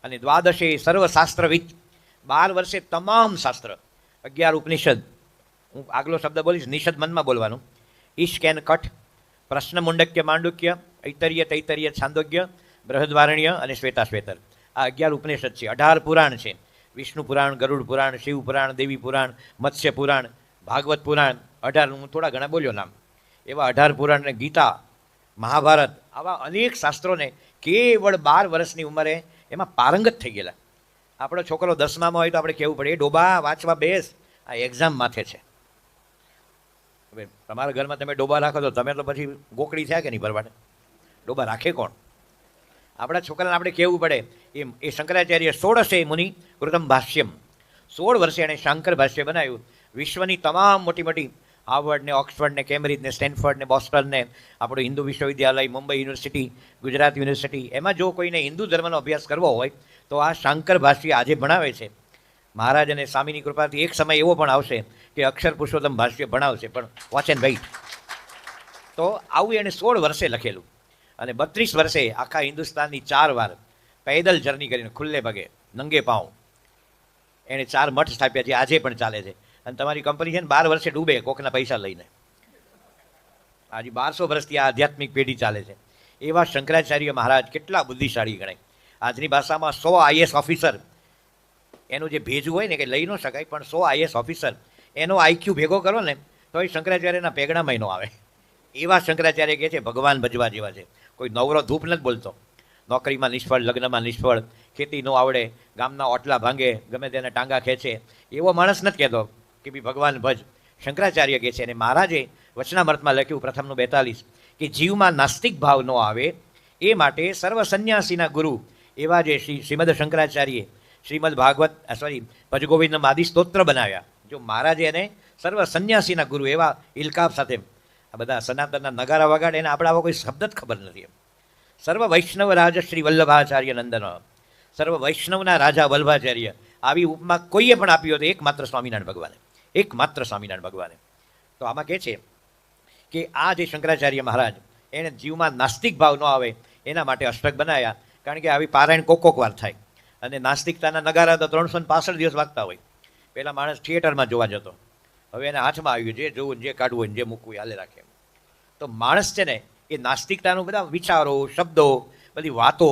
અને દ્વાદશે સર્વશાસ્ત્રવિદ, 12 વર્ષે તમામ શાસ્ત્ર, 11 ઉપનિષદ. હું આગલો શબ્દ બોલીશ, નિષદ મનમાં બોલવાનું. ઈશ કેન કઠ, પ્રશ્ન મુંડક્ય માંડુક્ય, ઐતર્ય તૈતર્ય છાંદોગ્ય, બૃહદ્વારણ્ય અને શ્વેતાશ્વેતર. આ 11 ઉપનિષદ છે. 18 પુરાણ છે. વિષ્ણુ પુરાણ, ગરુડ પુરાણ, શિવ પુરાણ, દેવી પુરાણ, મત્સ્ય પુરાણ, ભાગવત પુરાણ. 18, હું થોડા ઘણા બોલ્યો નામ. એવા 18 પુરાણ ને ગીતા, મહાભારત, આવા અનેક શાસ્ત્રોને કેવળ 12 વર્ષની ઉંમરે એમાં પારંગત થઈ ગયેલા. આપણો છોકરો 10મામાં હોય તો આપણે કહેવું પડે, એ ડોબા વાંચવા બેસ, આ એક્ઝામ માથે છે. હવે તમારા ઘરમાં તમે ડોબા રાખો તો તમે તો પછી ગોકળી થયા કે નહીં ભરવાડે? ડોબા રાખે કોણ? આપણા છોકરાને આપણે કહેવું પડે. એ શંકરાચાર્ય 16 મુનિ કૃતમ ભાષ્યમ, 16 વર્ષે એણે શાંકર ભાષ્ય બનાવ્યું. વિશ્વની તમામ મોટી મોટી હાર્વર્ડ ને, ઓક્સફર્ડ ને, કેમ્બ્રિજ ને, સ્ટેનફર્ડ ને, બોસ્ટન ને, આપણું હિન્દુ વિશ્વવિદ્યાલય, મુંબઈ યુનિવર્સિટી, ગુજરાત યુનિવર્સિટી, એમાં જો કોઈને હિન્દુ ધર્મનો અભ્યાસ કરવો હોય તો આ શાંકર ભાષ્ય આજે ભણાવે છે. મહારાજ અને સ્વામીની કૃપાથી એક સમય એવો પણ આવશે કે અક્ષર પુરુષોત્તમ ભાષ્ય ભણાવશે. પણ વોચ એન્ડ વેઇટ. તો આવું એણે 16 વર્ષે લખેલું અને 32 વર્ષે આખા હિન્દુસ્તાનની 4 વાર પેદલ જર્ની કરીને ખુલ્લે પગે નંગે પાઉં એણે 4 મઠ સ્થાપ્યા છે, આજે પણ ચાલે છે. અને તમારી કંપની છે ને 12 વર્ષે ડૂબે કોકના પૈસા લઈને. આજે 1200 વર્ષથી આ આધ્યાત્મિક પેઢી ચાલે છે. એવા શંકરાચાર્ય મહારાજ કેટલા બુદ્ધિશાળી ગણાય. આજની ભાષામાં 100 આઈએસ ઓફિસર એનું જે ભેજું હોય ને કે લઈ ન શકાય, પણ 100 આઈએસ ઓફિસર એનો આઈક્યુ ભેગો કરો ને તો એ શંકરાચાર્યના પેગડામાં ન આવે. એવા શંકરાચાર્ય કહે છે ભગવાન ભજવા જેવા છે. કોઈ નવરો ધૂપ નથી બોલતો. નોકરીમાં નિષ્ફળ, લગ્નમાં નિષ્ફળ, ખેતી ન આવડે, ગામના ઓટલા ભાંગે, ગમે તેને ટાંગા ખેંચે, એવો માણસ નથી કહેતો કે ભાઈ ભગવાન ભજ. શંકરાચાર્ય કહે છે. અને મહારાજે વચનામૃતમાં લખ્યું પ્રથમનું 42 કે જીવમાં નાસ્તિક ભાવ ન આવે એ માટે સર્વ સંન્યાસીના ગુરુ એવા જે શ્રીમદ શંકરાચાર્ય શ્રીમદ ભાગવત ભજગોવિંદમ આદિ સ્તોત્ર બનાવ્યા. જો મહારાજે એને સર્વ સંન્યાસીના ગુરુ એવા ઇલકાબ સાથે આ બધા સનાતનના નગારા વગાડે એને આપણે આવો કોઈ શબ્દ જ ખબર નથી. સર્વ વૈષ્ણવ રાજ શ્રી વલ્લભાચાર્ય નંદન, સર્વ વૈષ્ણવના રાજા વલ્લભાચાર્ય. આવી ઉપમા કોઈએ પણ આપી હોય તો એકમાત્ર સ્વામિનારાયણ ભગવાને, એકમાત્ર સ્વામિનારાયણ ભગવાને. તો આમાં કહે છે કે આ જે શંકરાચાર્ય મહારાજ એણે જીવમાં નાસ્તિક ભાવ ન આવે એના માટે અષ્ટક બનાવ્યા. કારણ કે આવી પારાયણ કોક વાર થાય અને નાસ્તિકતાના નગારા તો 365 દિવસ વાગતા હોય. પહેલાં માણસ થિયેટરમાં જોવા જતો, હવે એને હાથમાં આવ્યું જે જોવું, જે કાઢવું હોય, જે મૂકવું હાલે રાખે. તો માણસ છે ને એ નાસ્તિકતાનું બધા વિચારો, શબ્દો, બધી વાતો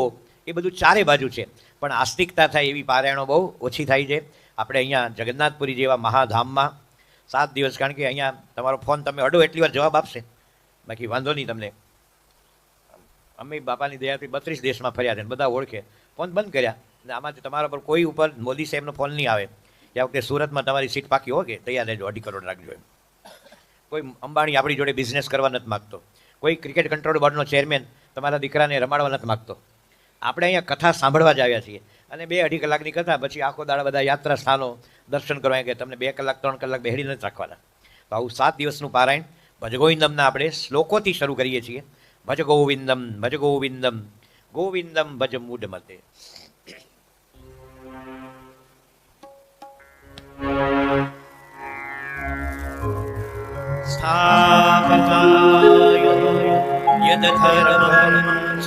એ બધું ચારે બાજુ છે. પણ આસ્તિકતા થાય એવી પારાયણો બહુ ઓછી થાય છે. આપણે અહીંયા જગન્નાથપુરી જેવા મહાધામમાં 7 દિવસ, કારણ કે અહીંયા તમારો ફોન તમે અડો એટલી વાર જવાબ આપશે, બાકી વાંધો નહીં તમને. અમે બાપાની દયાથી 32 દેશમાં ફર્યા છે, બધા ઓળખે. ફોન બંધ કર્યા અને આમાંથી તમારા પર કોઈ ઉપર મોદી સાહેબનો ફોન નહીં આવે. એ વખતે સુરતમાં તમારી સીટ પાકી હોય કે તૈયાર રહેજો, 2.5 કરોડ રાખજો એમ. કોઈ અંબાણી આપણી જોડે બિઝનેસ કરવા નથી માગતો. કોઈ ક્રિકેટ કંટ્રોલ બોર્ડનો ચેરમેન તમારા દીકરાને રમાડવા નથી માગતો. આપણે અહીંયા કથા સાંભળવા જ આવ્યા છીએ. અને 2-2.5 કલાકની કથા, પછી આખો દાડા બધા યાત્રા સ્થાનો દર્શન કરવા કે તમને 2 કલાક 3 કલાક બેહડી નથી રાખવાના. તો આવું 7 દિવસનું પારાયણ ભજગોવિંદમના આપણે શ્લોકોથી શરૂ કરીએ છીએ. ભજ ગોવિંદમ, ભજ ગોવિંદમ, ગોવિંદમ ભજ મૂઢ મતે. સ્થાપકાય યદ ધર્મં ચ